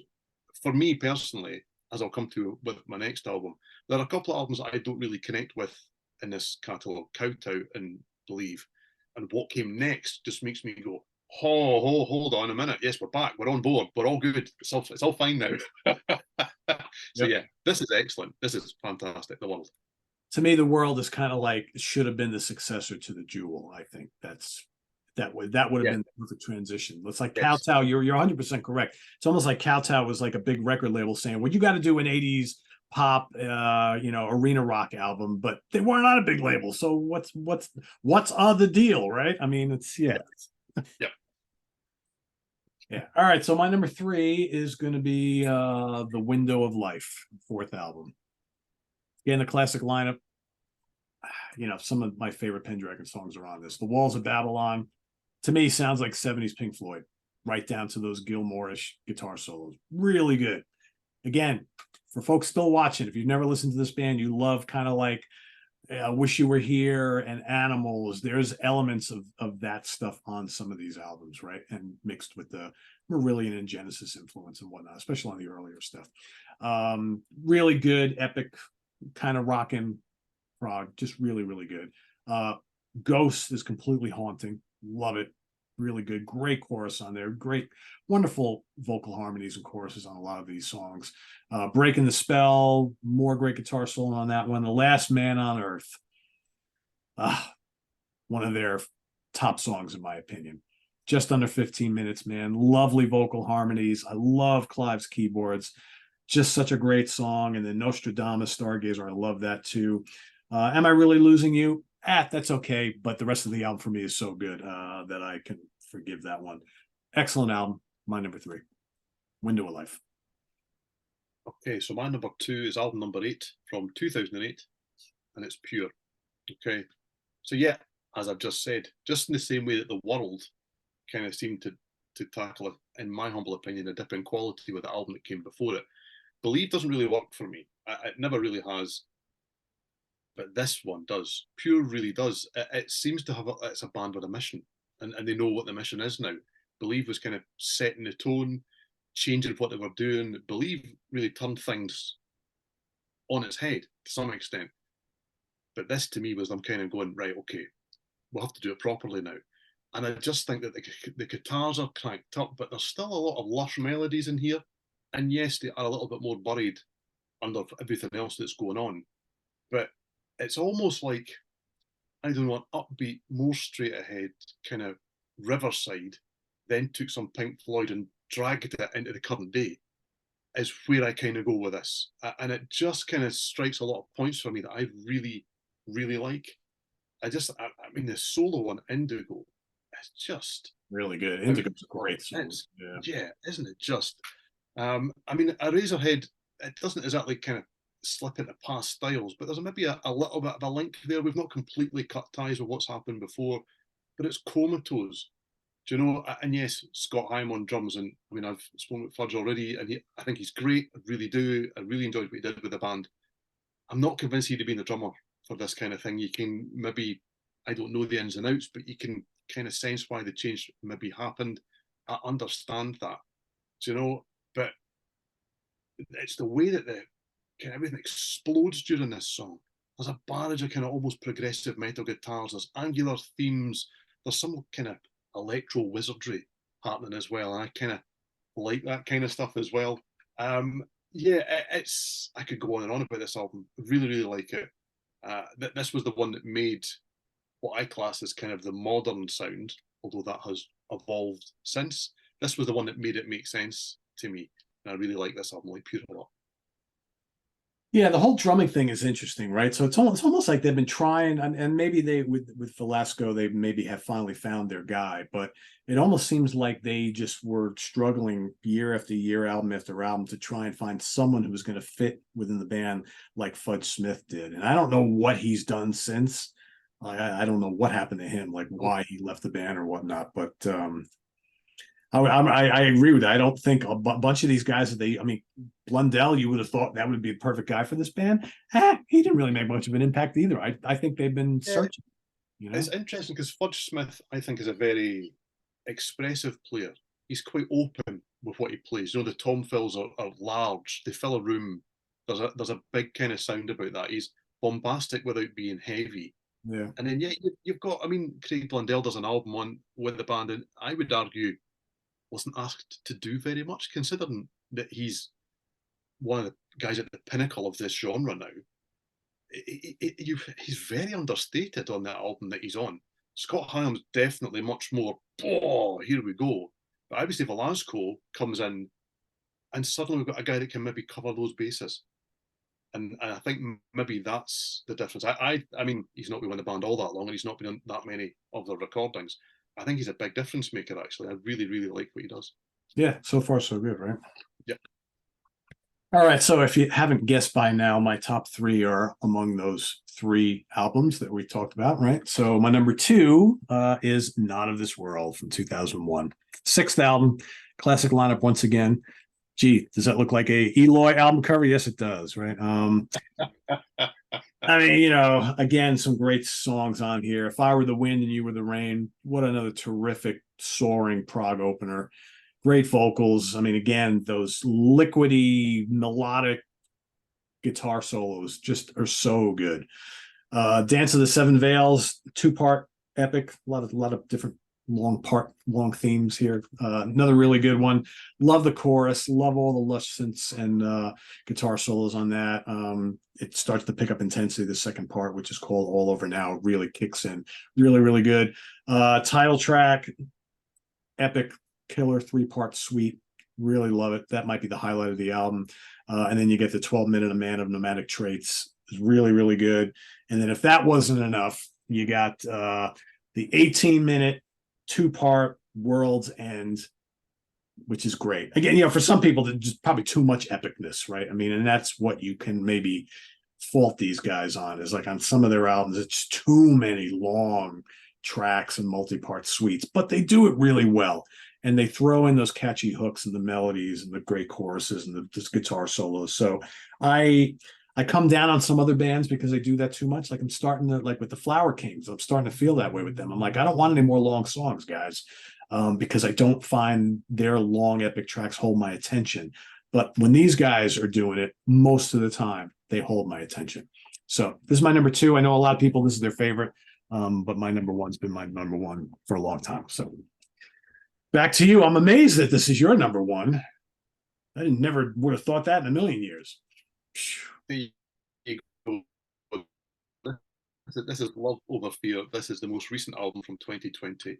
for me personally, as I'll come to with my next album, there are a couple of albums that I don't really connect with in this catalogue, Kowtow and Believe. And what came next just makes me go, hold on a minute. Yes, we're back. We're on board. We're all good. It's all fine now. So yeah, this is excellent. This is fantastic. The World. To me, the World is kind of like should have been the successor to the Jewel. I think that would have been the perfect transition. It's like Kowtow. You're 100% correct. It's almost like Kowtow was like a big record label saying, "Well, you got to do an '80s pop, arena rock album," but they were not a big label. So what's the deal, right? I mean, it's yeah. Yeah. All right. So my number 3 is going to be The Window of Life, 4th album. Again, the classic lineup. Some of my favorite Pendragon songs are on this. The Walls of Babylon, to me, sounds like 70s Pink Floyd, right down to those Gilmore-ish guitar solos. Really good. Again, for folks still watching, if you've never listened to this band, you love kind of like Wish You Were Here and Animals. There's elements of that stuff on some of these albums, right? And mixed with the Marillion and Genesis influence and whatnot, especially on the earlier stuff. Really good, epic, kind of rocking prog, just really, really good. Ghost is completely haunting. Love it. Really good. Great chorus on there. Great, wonderful vocal harmonies and choruses on a lot of these songs. Breaking the Spell, more great guitar solo on that one. The Last Man on Earth. One of their top songs, in my opinion. Just under 15 minutes, man. Lovely vocal harmonies. I love Clive's keyboards. Just such a great song. And then Nostradamus, Stargazer, I love that too. Am I Really Losing You? That's okay, but the rest of the album for me is so good that I can forgive that one. Excellent album. My number 3, Window of Life. Okay, so my number 2 is album number 8 from 2008, and it's Pure. Okay, so yeah, as I've just said, just in the same way that The World kind of seemed to tackle, in my humble opinion, a dip in quality with the album that came before it, Believe doesn't really work for me. It never really has. But this one does. Pure really does. It seems to have it's a band with a mission, and they know what the mission is now. Believe was kind of setting the tone, changing what they were doing. Believe really turned things on its head to some extent. But this to me was them kind of going, right, okay, we'll have to do it properly now. And I just think that the guitars are cranked up, but there's still a lot of lush melodies in here. And yes, they are a little bit more buried under everything else that's going on. But it's almost like, I don't know, an upbeat, more straight ahead kind of Riverside, then took some Pink Floyd and dragged it into the current day, is where I kind of go with this. And it just kind of strikes a lot of points for me that I really, really like. I mean, the solo on Indigo is just really good. Indigo's a great song. Yeah, isn't it just? I mean, Eraserhead, it doesn't exactly kind of slip into past styles, but there's maybe a little bit of a link there. We've not completely cut ties with what's happened before, but it's Comatose. Do you know? And yes, Scott Hyam on drums, and I mean, I've spoken with Fudge already, and I think he's great. I really do. I really enjoyed what he did with the band. I'm not convinced he'd have been the drummer for this kind of thing. You can maybe, I don't know the ins and outs, but you can kind of sense why the change maybe happened. I understand that, do you know? But it's the way that everything explodes during this song. There's a barrage of kind of almost progressive metal guitars. There's angular themes. There's some kind of electro wizardry happening as well. And I kind of like that kind of stuff as well. Yeah, I could go on and on about this album. Really, really like it. This was the one that made what I class as kind of the modern sound, although that has evolved since. This was the one that made it make sense to me. And I really like this album, like Pure a lot. Yeah, the whole drumming thing is interesting, right? So it's almost like they've been trying, and maybe they with Velasco, they maybe have finally found their guy, but it almost seems like they just were struggling year after year, album after album, to try and find someone who was going to fit within the band like Fudge Smith did. And I don't know what he's done since. I don't know what happened to him, like why he left the band or whatnot, but I agree with that. I don't think a bunch of these guys I mean, Blundell, you would have thought that would be a perfect guy for this band. He didn't really make much of an impact either. I think they've been searching. You know? It's interesting because Fudge Smith, I think, is a very expressive player. He's quite open with what he plays. You know, the tom fills are large. They fill a room. There's a big kind of sound about that. He's bombastic without being heavy. Yeah. And then you've got, I mean, Craig Blundell does an album on with the band, and I would argue wasn't asked to do very much, considering that he's one of the guys at the pinnacle of this genre now. He's very understated on that album that he's on. Scott Hyam's definitely much more, oh, here we go. But obviously Velasco comes in, and suddenly we've got a guy that can maybe cover those bases. And I think maybe that's the difference. I mean, he's not been in the band all that long, and he's not been on that many of the recordings. I think he's a big difference maker, actually. I really, really like what he does. Yeah, so far so good, right? Yeah. All right, so if you haven't guessed by now, my top three are among those three albums that we talked about, right? So my number two is Not of This World from 2001. Sixth album, classic lineup once again. Gee, does that look like a Eloy album cover? Yes, it does, right? I mean, you know, again, some great songs on here. If I Were the Wind and You Were the Rain, what another terrific soaring prog opener. Great vocals. I mean, again, those liquidy, melodic guitar solos just are so good. Dance of the Seven Veils, two-part epic. A lot of different long themes here. Another really good one. Love the chorus. Love all the lush synths and guitar solos on that. It starts to pick up intensity. The second part, which is called All Over Now, really kicks in. Really, really good. Title track, epic, killer, three-part suite. Really love it. That might be the highlight of the album. And then you get the 12-minute A Man of Nomadic Traits. It's really, really good. And then if that wasn't enough, you got the 18-minute two-part World's End, which is great. Again, you know, for some people, there's just probably too much epicness, right? I mean, and that's what you can maybe fault these guys on, is like on some of their albums, it's too many long tracks and multi-part suites, but they do it really well. And they throw in those catchy hooks and the melodies and the great choruses and the guitar solos. So I come down on some other bands because they do that too much. Like I'm starting to, like with the Flower Kings, I'm starting to feel that way with them. I'm like, I don't want any more long songs, guys, because I don't find their long epic tracks hold my attention. But when these guys are doing it, most of the time, they hold my attention. So this is my number two. I know a lot of people, this is their favorite, but my number one's been my number one for a long time. So back to you. I'm amazed that this is your number one. I never would have thought that in a million years. There you go. This is Love Over Fear. This is the most recent album from 2020.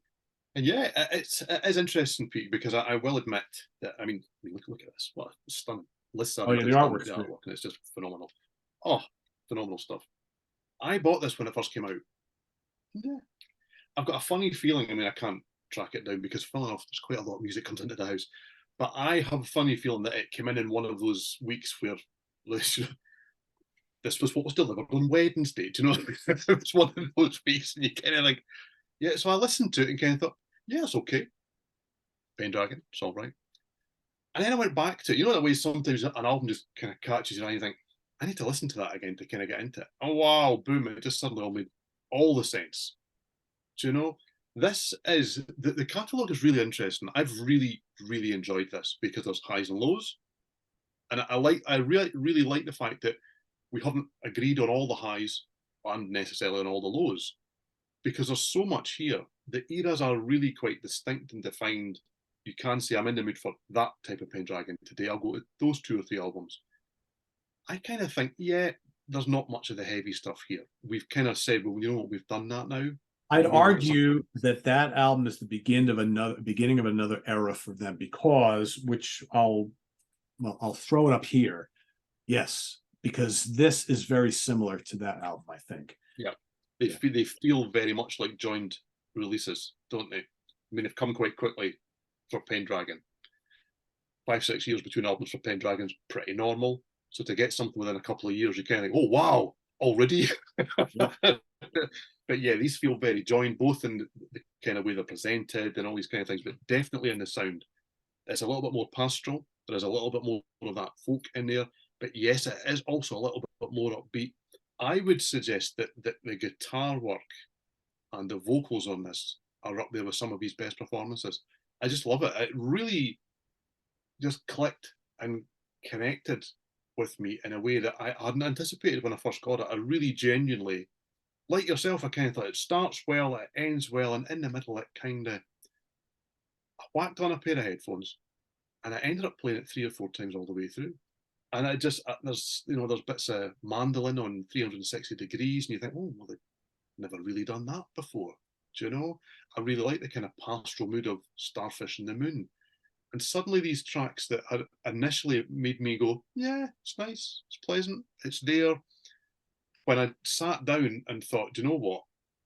And yeah, it is interesting, Pete, because I will admit that, I mean, look at this. What a stunning. Lists are Oh, yeah, the artwork's the great. artwork, and it's just phenomenal. Oh, phenomenal stuff. I bought this when it first came out. Yeah. I've got a funny feeling, I mean, I can't track it down because, funnily enough, there's quite a lot of music comes into the house. But I have a funny feeling that it came in one of those weeks where this was what was delivered on Wednesday. Do you know? It was one of those weeks, and you kind of like, yeah. So I listened to it and kind of thought, yeah, it's okay. Pendragon, it's all right. And then I went back to it. You know that way sometimes an album just kind of catches you and you think, I need to listen to that again to kind of get into it. Oh wow, boom! It just suddenly all made all the sense. Do you know? This is the catalogue is really interesting. I've really, really enjoyed this because there's highs and lows. And I really like the fact that we haven't agreed on all the highs and necessarily on all the lows. Because there's so much here. The eras are really quite distinct and defined. You can say I'm in the mood for that type of Pendragon today. I'll go to those two or three albums. I kind of think, yeah, there's not much of the heavy stuff here. We've kind of said, well, you know what, we've done that now. I'd argue that album is the beginning of another era for them, because, which I'll throw it up here. Yes, because this is very similar to that album, I think. Yeah, they feel very much like joined releases, don't they? I mean, they've come quite quickly for Pendragon. 5-6 years between albums for Pendragon's pretty normal. So to get something within a couple of years, you kind of think, oh wow, already. Yeah. But yeah, these feel very joined, both in the kind of way they're presented and all these kind of things, but definitely in the sound. It's a little bit more pastoral. There is a little bit more of that folk in there. But yes, it is also a little bit more upbeat. I would suggest that the guitar work and the vocals on this are up there with some of his best performances. I just love it. It really, just clicked and connected with me in a way that I hadn't anticipated when I first got it. I really genuinely, like yourself, I kind of thought it starts well, it ends well, and in the middle it kind of, I whacked on a pair of headphones and I ended up playing it 3 or 4 times all the way through. And I just, there's bits of mandolin on 360 degrees, and you think, oh, well, they've never really done that before. Do you know? I really like the kind of pastoral mood of Starfish and the Moon. And suddenly these tracks that had initially made me go, yeah, it's nice, it's pleasant, it's there. When I sat down and thought, do you know what?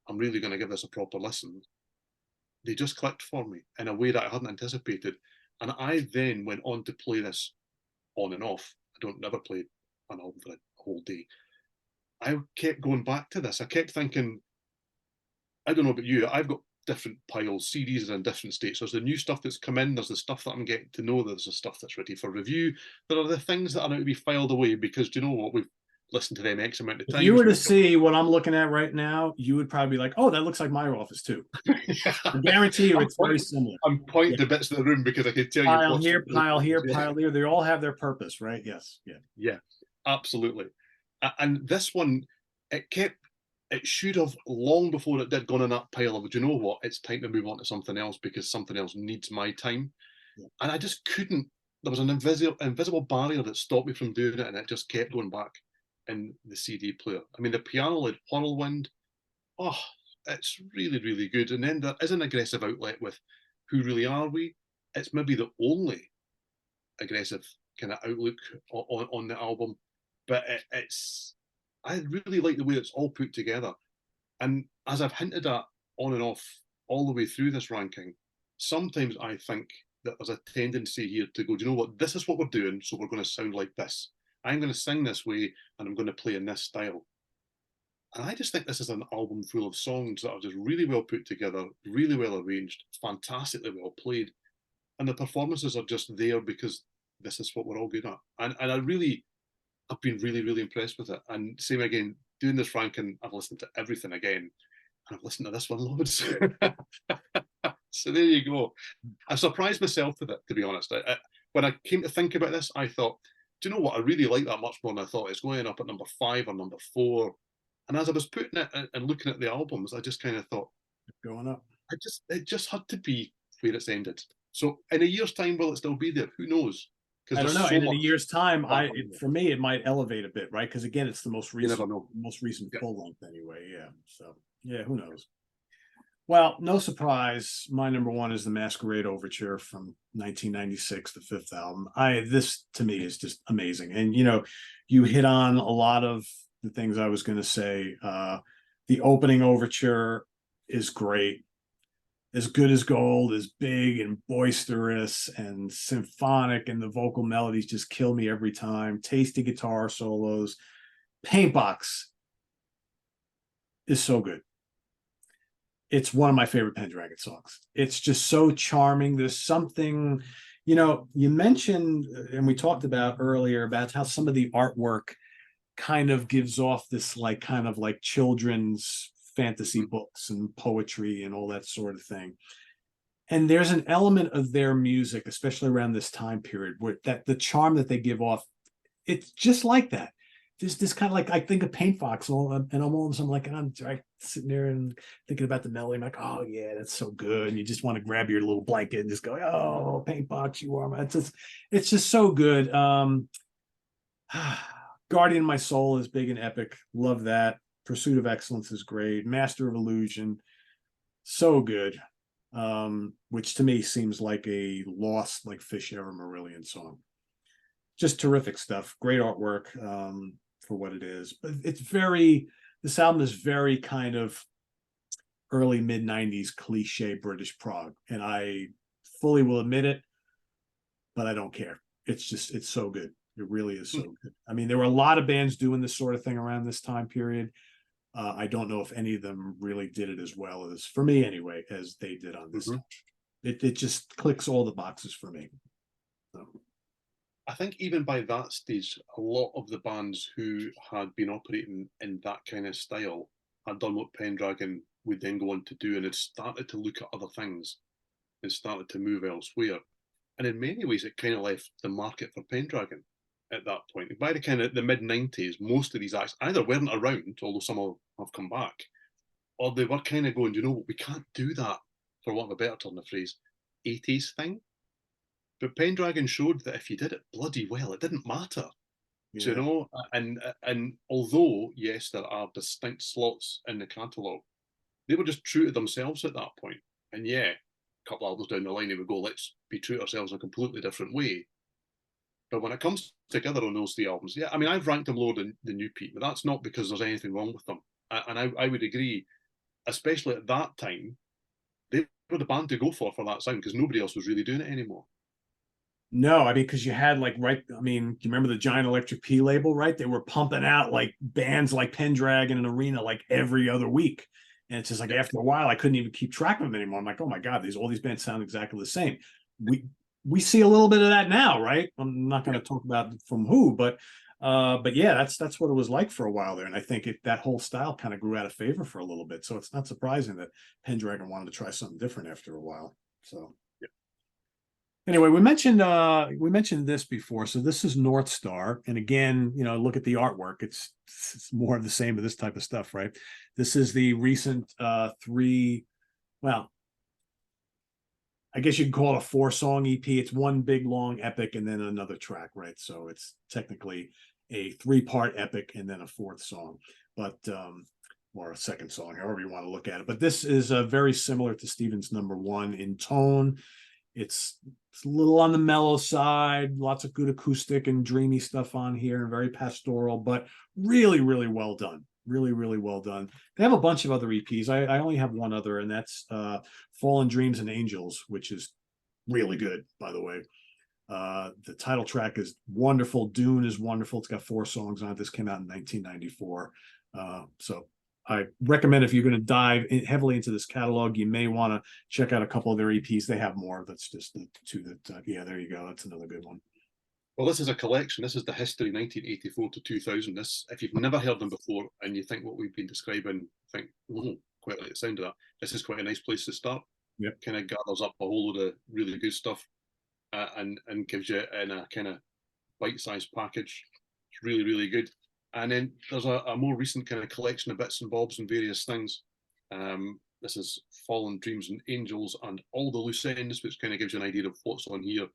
I'm really going to give this a proper listen. They just clicked for me in a way that I hadn't anticipated. And I then went on to play this on and off. I don't never play an album for a whole day. I kept going back to this. I kept thinking, I don't know about you, I've got different piles. CDs are in different states. There's the new stuff that's come in, there's the stuff that I'm getting to know, there's the stuff that's ready for review. There are the things that are now to be filed away because, do you know what, we've listened to them X amount of times. If you were to see what I'm looking at right now, you would probably be like, oh, that looks like my office too. Yeah. I guarantee you it's very similar. I'm pointing to bits of the room because I can tell Pile you here, pile here, pile here. They all have their purpose, right? Yes. Yeah, absolutely. And this one, it should have, long before it did, gone in that pile of, do you know what, it's time to move on to something else because something else needs my time. Yeah. And I just couldn't, there was an invisible barrier that stopped me from doing it, and it just kept going back in the CD player. I mean, the piano led Whirlwind, oh, it's really, really good. And then there is an aggressive outlet with Who Really Are We? It's maybe the only aggressive kind of outlook on the album, but I really like the way it's all put together. And as I've hinted at on and off all the way through this ranking, sometimes I think that there's a tendency here to go, do you know what, this is what we're doing, so we're going to sound like this. I'm going to sing this way and I'm going to play in this style. And I just think this is an album full of songs that are just really well put together, really well arranged, fantastically well played. And the performances are just there because this is what we're all good at. And I've been really, really impressed with it. And same again, doing this ranking, I've listened to everything again. And I've listened to this one loads. So there you go. I surprised myself with it, to be honest. When I came to think about this, I thought, do you know what? I really like that much more than I thought. It's going up at number 5 or number 4. And as I was putting it and looking at the albums, I just kind of thought, going up. It just had to be where it's ended. So in a year's time, will it still be there? Who knows? I don't know. And in a year's time, for me, it might elevate a bit, right? Because again, it's the most recent full length anyway. Yeah. So yeah, who knows? Well, no surprise. My number 1 is the Masquerade Overture from 1996, the 5th album. This to me is just amazing. And you hit on a lot of the things I was going to say. The opening overture is great. As Good as Gold is big and boisterous and symphonic, and the vocal melodies just kill me every time. Tasty guitar solos. Paintbox is so good. It's one of my favorite Pendragon songs. It's just so charming. There's something, you mentioned, and we talked about earlier about how some of the artwork kind of gives off this kind of children's fantasy books and poetry and all that sort of thing. And there's an element of their music, especially around this time period, where that the charm that they give off, it's just like that. There's this kind of I think of Paintbox, and I'm sitting there and thinking about the melody. I'm like, oh yeah, that's so good. And you just want to grab your little blanket and just go, oh, Paintbox, you are. It's just so good. Guardian of My Soul is big and epic. Love that. Pursuit of Excellence is great. Master of Illusion, so good. Which to me seems like a lost, Fish Ever Marillion song. Just terrific stuff. Great artwork for what it is. But this album is very kind of early mid-90s cliche British prog. And I fully will admit it, but I don't care. It's so good. It really is so good. I mean, there were a lot of bands doing this sort of thing around this time period. I don't know if any of them really did it as well as, for me anyway, as they did on this. It just clicks all the boxes for me. So. I think even by that stage, a lot of the bands who had been operating in that kind of style had done what Pendragon would then go on to do, and had started to look at other things and started to move elsewhere. And in many ways, it kind of left the market for Pendragon at that point. By the kind of the mid-90s, most of these acts either weren't around, although some have come back, or they were kind of going, you know what, we can't do that, for want of a better turn of phrase, 80s thing. But Pendragon showed that if you did it bloody well, it didn't matter. Yeah. So, you know, and although, yes, there are distinct slots in the catalogue, they were just true to themselves at that point. And yeah, a couple of albums down the line, they would go, let's be true to ourselves in a completely different way. But when it comes together on those three albums, yeah, I mean, I've ranked them lower than the new Pete, but that's not because there's anything wrong with them. And I would agree, especially at that time, they were the band to go for that sound because nobody else was really doing it anymore. No, I mean, because you had like, right, I mean, do you remember the Giant Electric P label, right? They were pumping out like bands like Pendragon and Arena like every other week. And it's just like after a while, I couldn't even keep track of them anymore. I'm like, oh my God, all these bands sound exactly the same. We see a little bit of that now, right? I'm not going to talk about from who, but yeah, that's what it was like for a while there. And I think that whole style kind of grew out of favor for a little bit. So it's not surprising that Pendragon wanted to try something different after a while. So anyway, we mentioned this before. So this is North Star, and again, you know, look at the artwork. It's more of the same of this type of stuff, right? This is the recent well, I guess you can call it a 4-song EP. It's one big long epic and then another track, right? So it's technically a 3-part epic and then a 4th song, but or a 2nd song, however you want to look at it. But this is very similar to Steven's #1 in tone. It's a little on the mellow side, lots of good acoustic and dreamy stuff on here, and very pastoral, but really, really well done. Really, really well done. They have a bunch of other EPs. I only have one other, and that's Fallen Dreams and Angels, which is really good, by the way. The title track is wonderful. Dune is wonderful. It's got 4 songs on it. This came out in 1994. So I recommend if you're going to dive heavily into this catalog, you may want to check out a couple of their EPs. They have more. That's just the 2 that, yeah, there you go. That's another good one. Well, this is a collection. This is the history 1984 to 2000. This, if you've never heard them before and you think what we've been describing, think, oh, quite like the sound of that. This is quite a nice place to start. Yep. Kind of gathers up a whole load of really good stuff and gives you in a kind of bite-sized package. It's really, really good. And then there's a more recent kind of collection of bits and bobs and various things. This is Fallen Dreams and Angels and All the Loose Ends, which kind of gives you an idea of what's on here.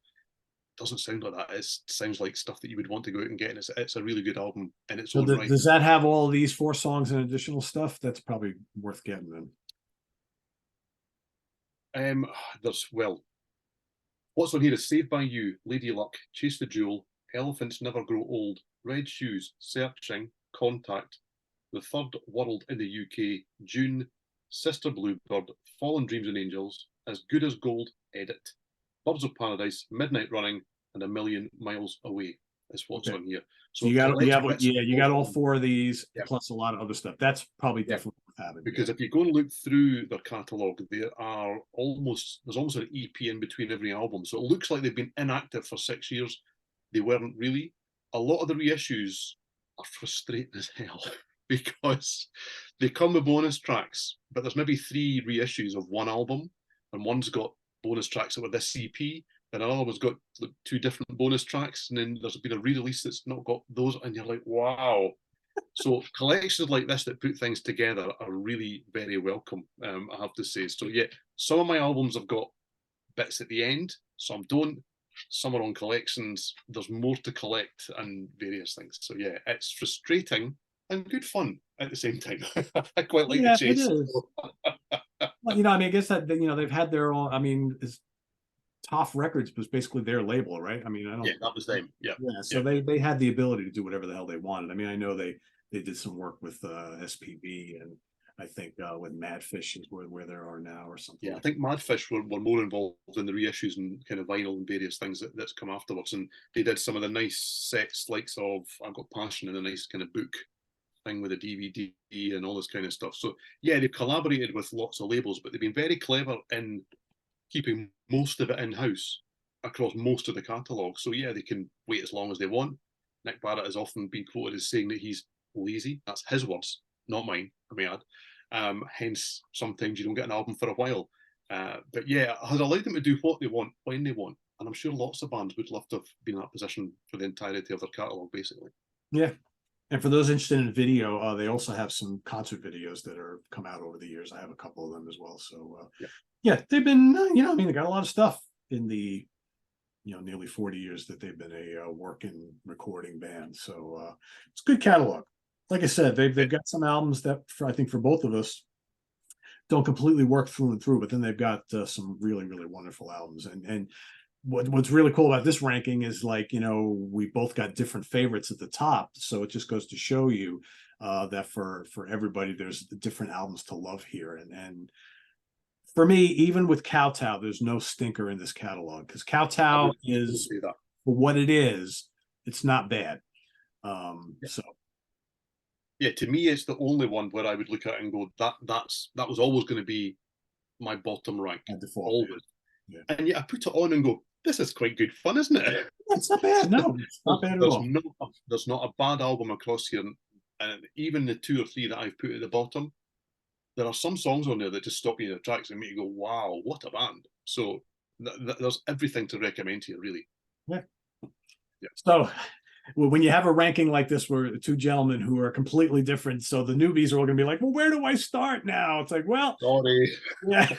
Doesn't sound like that. It sounds like stuff that you would want to go out and get. And it's a really good album in its own right. Does that have all of these 4 songs and additional stuff? That's probably worth getting then. There's, well, what's on here is Saved by You, Lady Luck, Chase the Jewel, Elephants Never Grow Old, Red Shoes, Searching, Contact, The Third World in the UK, June, Sister Bluebird, Fallen Dreams and Angels, As Good as Gold, Edit, Birds of Paradise, Midnight Running, and A Million Miles Away is what's on here. So you got all 4 of these, plus a lot of other stuff. That's probably definitely worth having. Because if you go and look through their catalogue, there's almost an EP in between every album. So it looks like they've been inactive for 6 years. They weren't really. A lot of the reissues are frustrating as hell because they come with bonus tracks, but there's maybe 3 reissues of one album, and one's got bonus tracks that were this EP, then another one's got 2 different bonus tracks, and then there's been a re-release that's not got those, and you're like, wow. So collections like this that put things together are really very welcome, I have to say. So yeah, some of my albums have got bits at the end, some don't. Some are on collections. There's more to collect and various things. So yeah, it's frustrating and good fun at the same time. I quite like the chase. It is. Well, you know, I mean, I guess that, you know, they've had their own. I mean, Toff Records was basically their label, right? I mean, I don't. Yeah, that was them. Yeah. Yeah. So they had the ability to do whatever the hell they wanted. I mean, I know they did some work with SPV, and I think with Madfish is where they are now or something. Yeah, I think Madfish were more involved in the reissues and kind of vinyl and various things that's come afterwards, and they did some of the nice sets, likes of I've Got Passion and a nice kind of book thing with a DVD and all this kind of stuff. So yeah, they've collaborated with lots of labels, but they've been very clever in keeping most of it in-house across most of the catalogue. So yeah, they can wait as long as they want. Nick Barrett has often been quoted as saying that he's lazy. That's his words, not mine, I may add. Hence, sometimes you don't get an album for a while. But yeah, it has allowed them to do what they want, when they want. And I'm sure lots of bands would love to have been in that position for the entirety of their catalogue, basically. Yeah. And for those interested in video, they also have some concert videos that are come out over the years. I have a couple of them as well. So yeah, they've been, I mean, they got a lot of stuff in the, nearly 40 years that they've been a working recording band. So it's a good catalog. Like I said, they've got some albums that I think for both of us don't completely work through and through, but then they've got some really, really wonderful albums. And what's really cool about this ranking is, like, we both got different favorites at the top. So it just goes to show you that for everybody, there's different albums to love here. And for me, even with Kowtow, there's no stinker in this catalog, because Kowtow is, for what it is, it's not bad. So yeah, to me, it's the only one where I would look at it and go, that was always going to be my bottom rank, always. Yeah. And yet I put it on and go, this is quite good fun, isn't it? It's not bad. No, it's not bad at all. There's not a bad album across here, and even the 2 or 3 that I've put at the bottom, there are some songs on there that just stop you in the tracks and make you go, wow, what a band. So there's everything to recommend to you, really. Yeah. So when you have a ranking like this, where 2 gentlemen who are completely different, so the newbies are all going to be like, well, where do I start now? It's like, well, sorry. Yeah.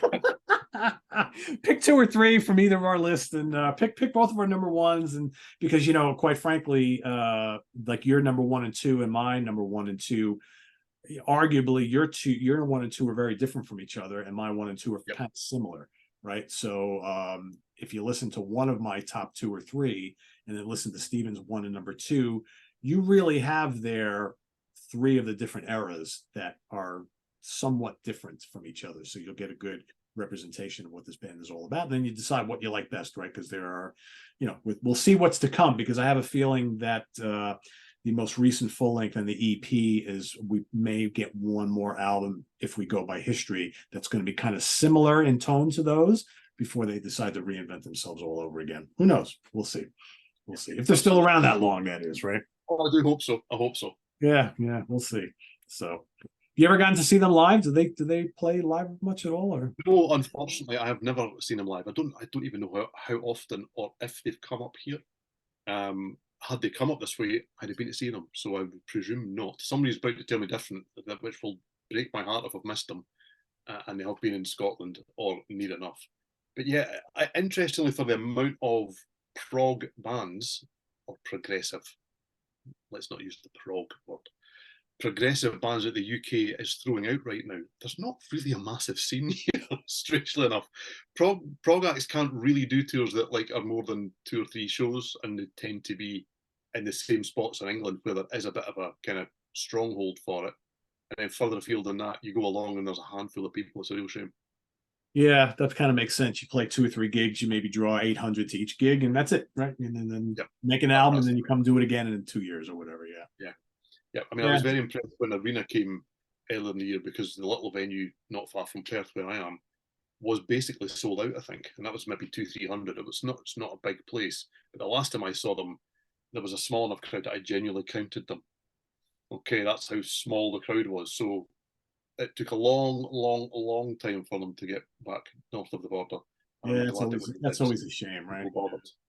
Pick 2 or 3 from either of our lists, and pick both of our number ones. And because, quite frankly, like your number 1 and 2 and my number 1 and 2, arguably your 1 and 2 are very different from each other, and my 1 and 2 are kind of similar, right? So if you listen to one of my top 2 or 3 and then listen to Steven's 1 and number 2, you really have there 3 of the different eras that are somewhat different from each other. So you'll get a good representation of what this band is all about. And then you decide what you like best, right? Because there are, we'll see what's to come, because I have a feeling that the most recent full length and the EP is, we may get one more album, if we go by history, that's going to be kind of similar in tone to those before they decide to reinvent themselves all over again. Who knows? We'll see. We'll see if they're still around that long, that is, right? Oh, I do hope so. I hope so. Yeah, we'll see. So, you ever gotten to see them live? Do they play live much at all? Or no, unfortunately, I have never seen them live. I don't even know how often, or if they've come up here. Had they come up this way, I'd have been to see them. So I would presume not. Somebody's about to tell me different, which will break my heart if I've missed them, and they have been in Scotland or near enough. But yeah, interestingly, for the amount of prog bands, or progressive, let's not use the prog word, progressive bands that the UK is throwing out right now, there's not really a massive scene here, strangely enough. Prog acts can't really do tours that are more than 2 or 3 shows, and they tend to be in the same spots in England where there is a bit of a kind of stronghold for it. And then further afield than that, you go along and there's a handful of people. It's a real shame. Yeah, that kind of makes sense. You play 2 or 3 gigs, you maybe draw 800 to each gig, and that's it, right? And then make an album, and then you come do it again in 2 years or whatever. Yeah. I mean, I was very impressed when Arena came earlier in the year, because the little venue not far from Perth, where I am, was basically sold out, I think, and that was maybe 200-300. It's not a big place, but the last time I saw them, there was a small enough crowd that I genuinely counted them. Okay, that's how small the crowd was. So it took a long time for them to get back north of the border. Yeah, that's always a shame, right?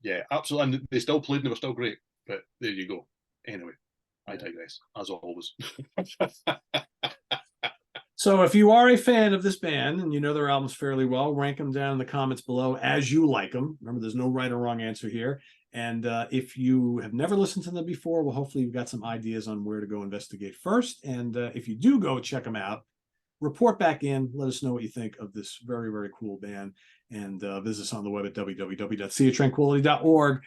Yeah, absolutely. And they still played and they were still great. But there you go. Anyway, I digress, as always. So if you are a fan of this band and you know their albums fairly well, rank them down in the comments below as you like them. Remember, there's no right or wrong answer here. And if you have never listened to them before, well, hopefully you've got some ideas on where to go investigate first. And if you do go check them out, report back in, let us know what you think of this very, very cool band, and visit us on the web at www.seaoftranquility.org.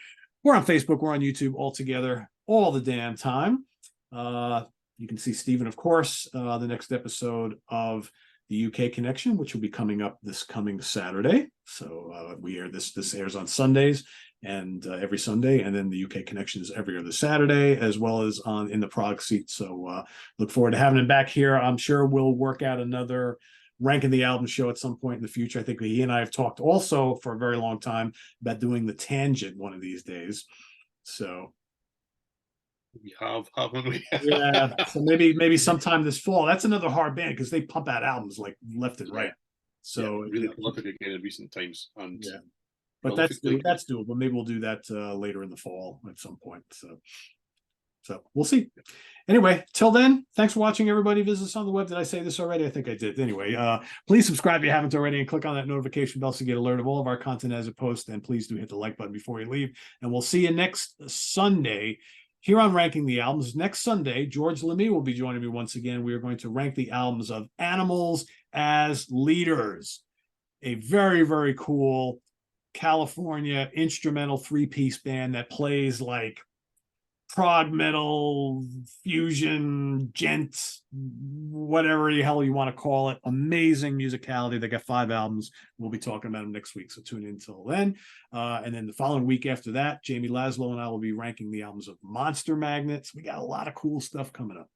We're on Facebook, we're on YouTube, all together, all the damn time. You can see Steven, of course, the next episode of the UK Connection, which will be coming up this coming Saturday. So this airs on Sundays and every Sunday, and then the UK Connection is every other Saturday, as well as on In the Prog Seat. So look forward to having him back here. I'm sure we'll work out another ranking the album show at some point in the future. I think he and I have talked also for a very long time about doing the Tangent one of these days. So we have, haven't we? Yeah. So maybe sometime this fall. That's another hard band, because they pump out albums like left and right. So really prolific again in recent times. And But Well, that's doable. Maybe we'll do that later in the fall at some point. So we'll see. Anyway, till then, thanks for watching, everybody. Visit us on the web. Did I say this already? I think I did. Anyway, please subscribe if you haven't already, and click on that notification bell to get alert of all of our content as it posts. And please do hit the like button before you leave. And we'll see you next Sunday here on Ranking the Albums. Next Sunday, George Lamy will be joining me once again. We are going to rank the albums of Animals as Leaders, a very, very cool California instrumental 3-piece band that plays like prog metal, fusion, gent, whatever the hell you want to call it. Amazing musicality. They got 5 albums. We'll be talking about them next week, so tune in until then. And then the following week after that, Jamie Laszlo and I will be ranking the albums of Monster Magnets. We got a lot of cool stuff coming up.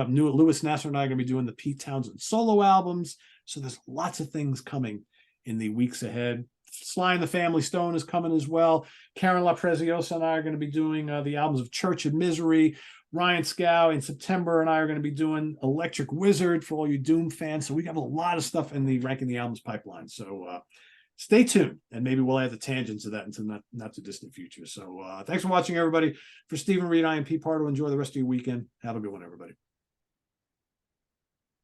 New Lewis Nasser and I are going to be doing the Pete Townsend solo albums. So there's lots of things coming in the weeks ahead. Sly and the Family Stone is coming as well. Karen LaPreziosa and I are going to be doing the albums of Church of Misery. Ryan Scow in September and I are going to be doing Electric Wizard for all you Doom fans. So we got a lot of stuff in the Ranking the Albums pipeline. So stay tuned, and maybe we'll add the tangents to that into not too distant future. So thanks for watching, everybody. For Steven Reid, I am Pete Pardo. Enjoy the rest of your weekend. Have a good one, everybody.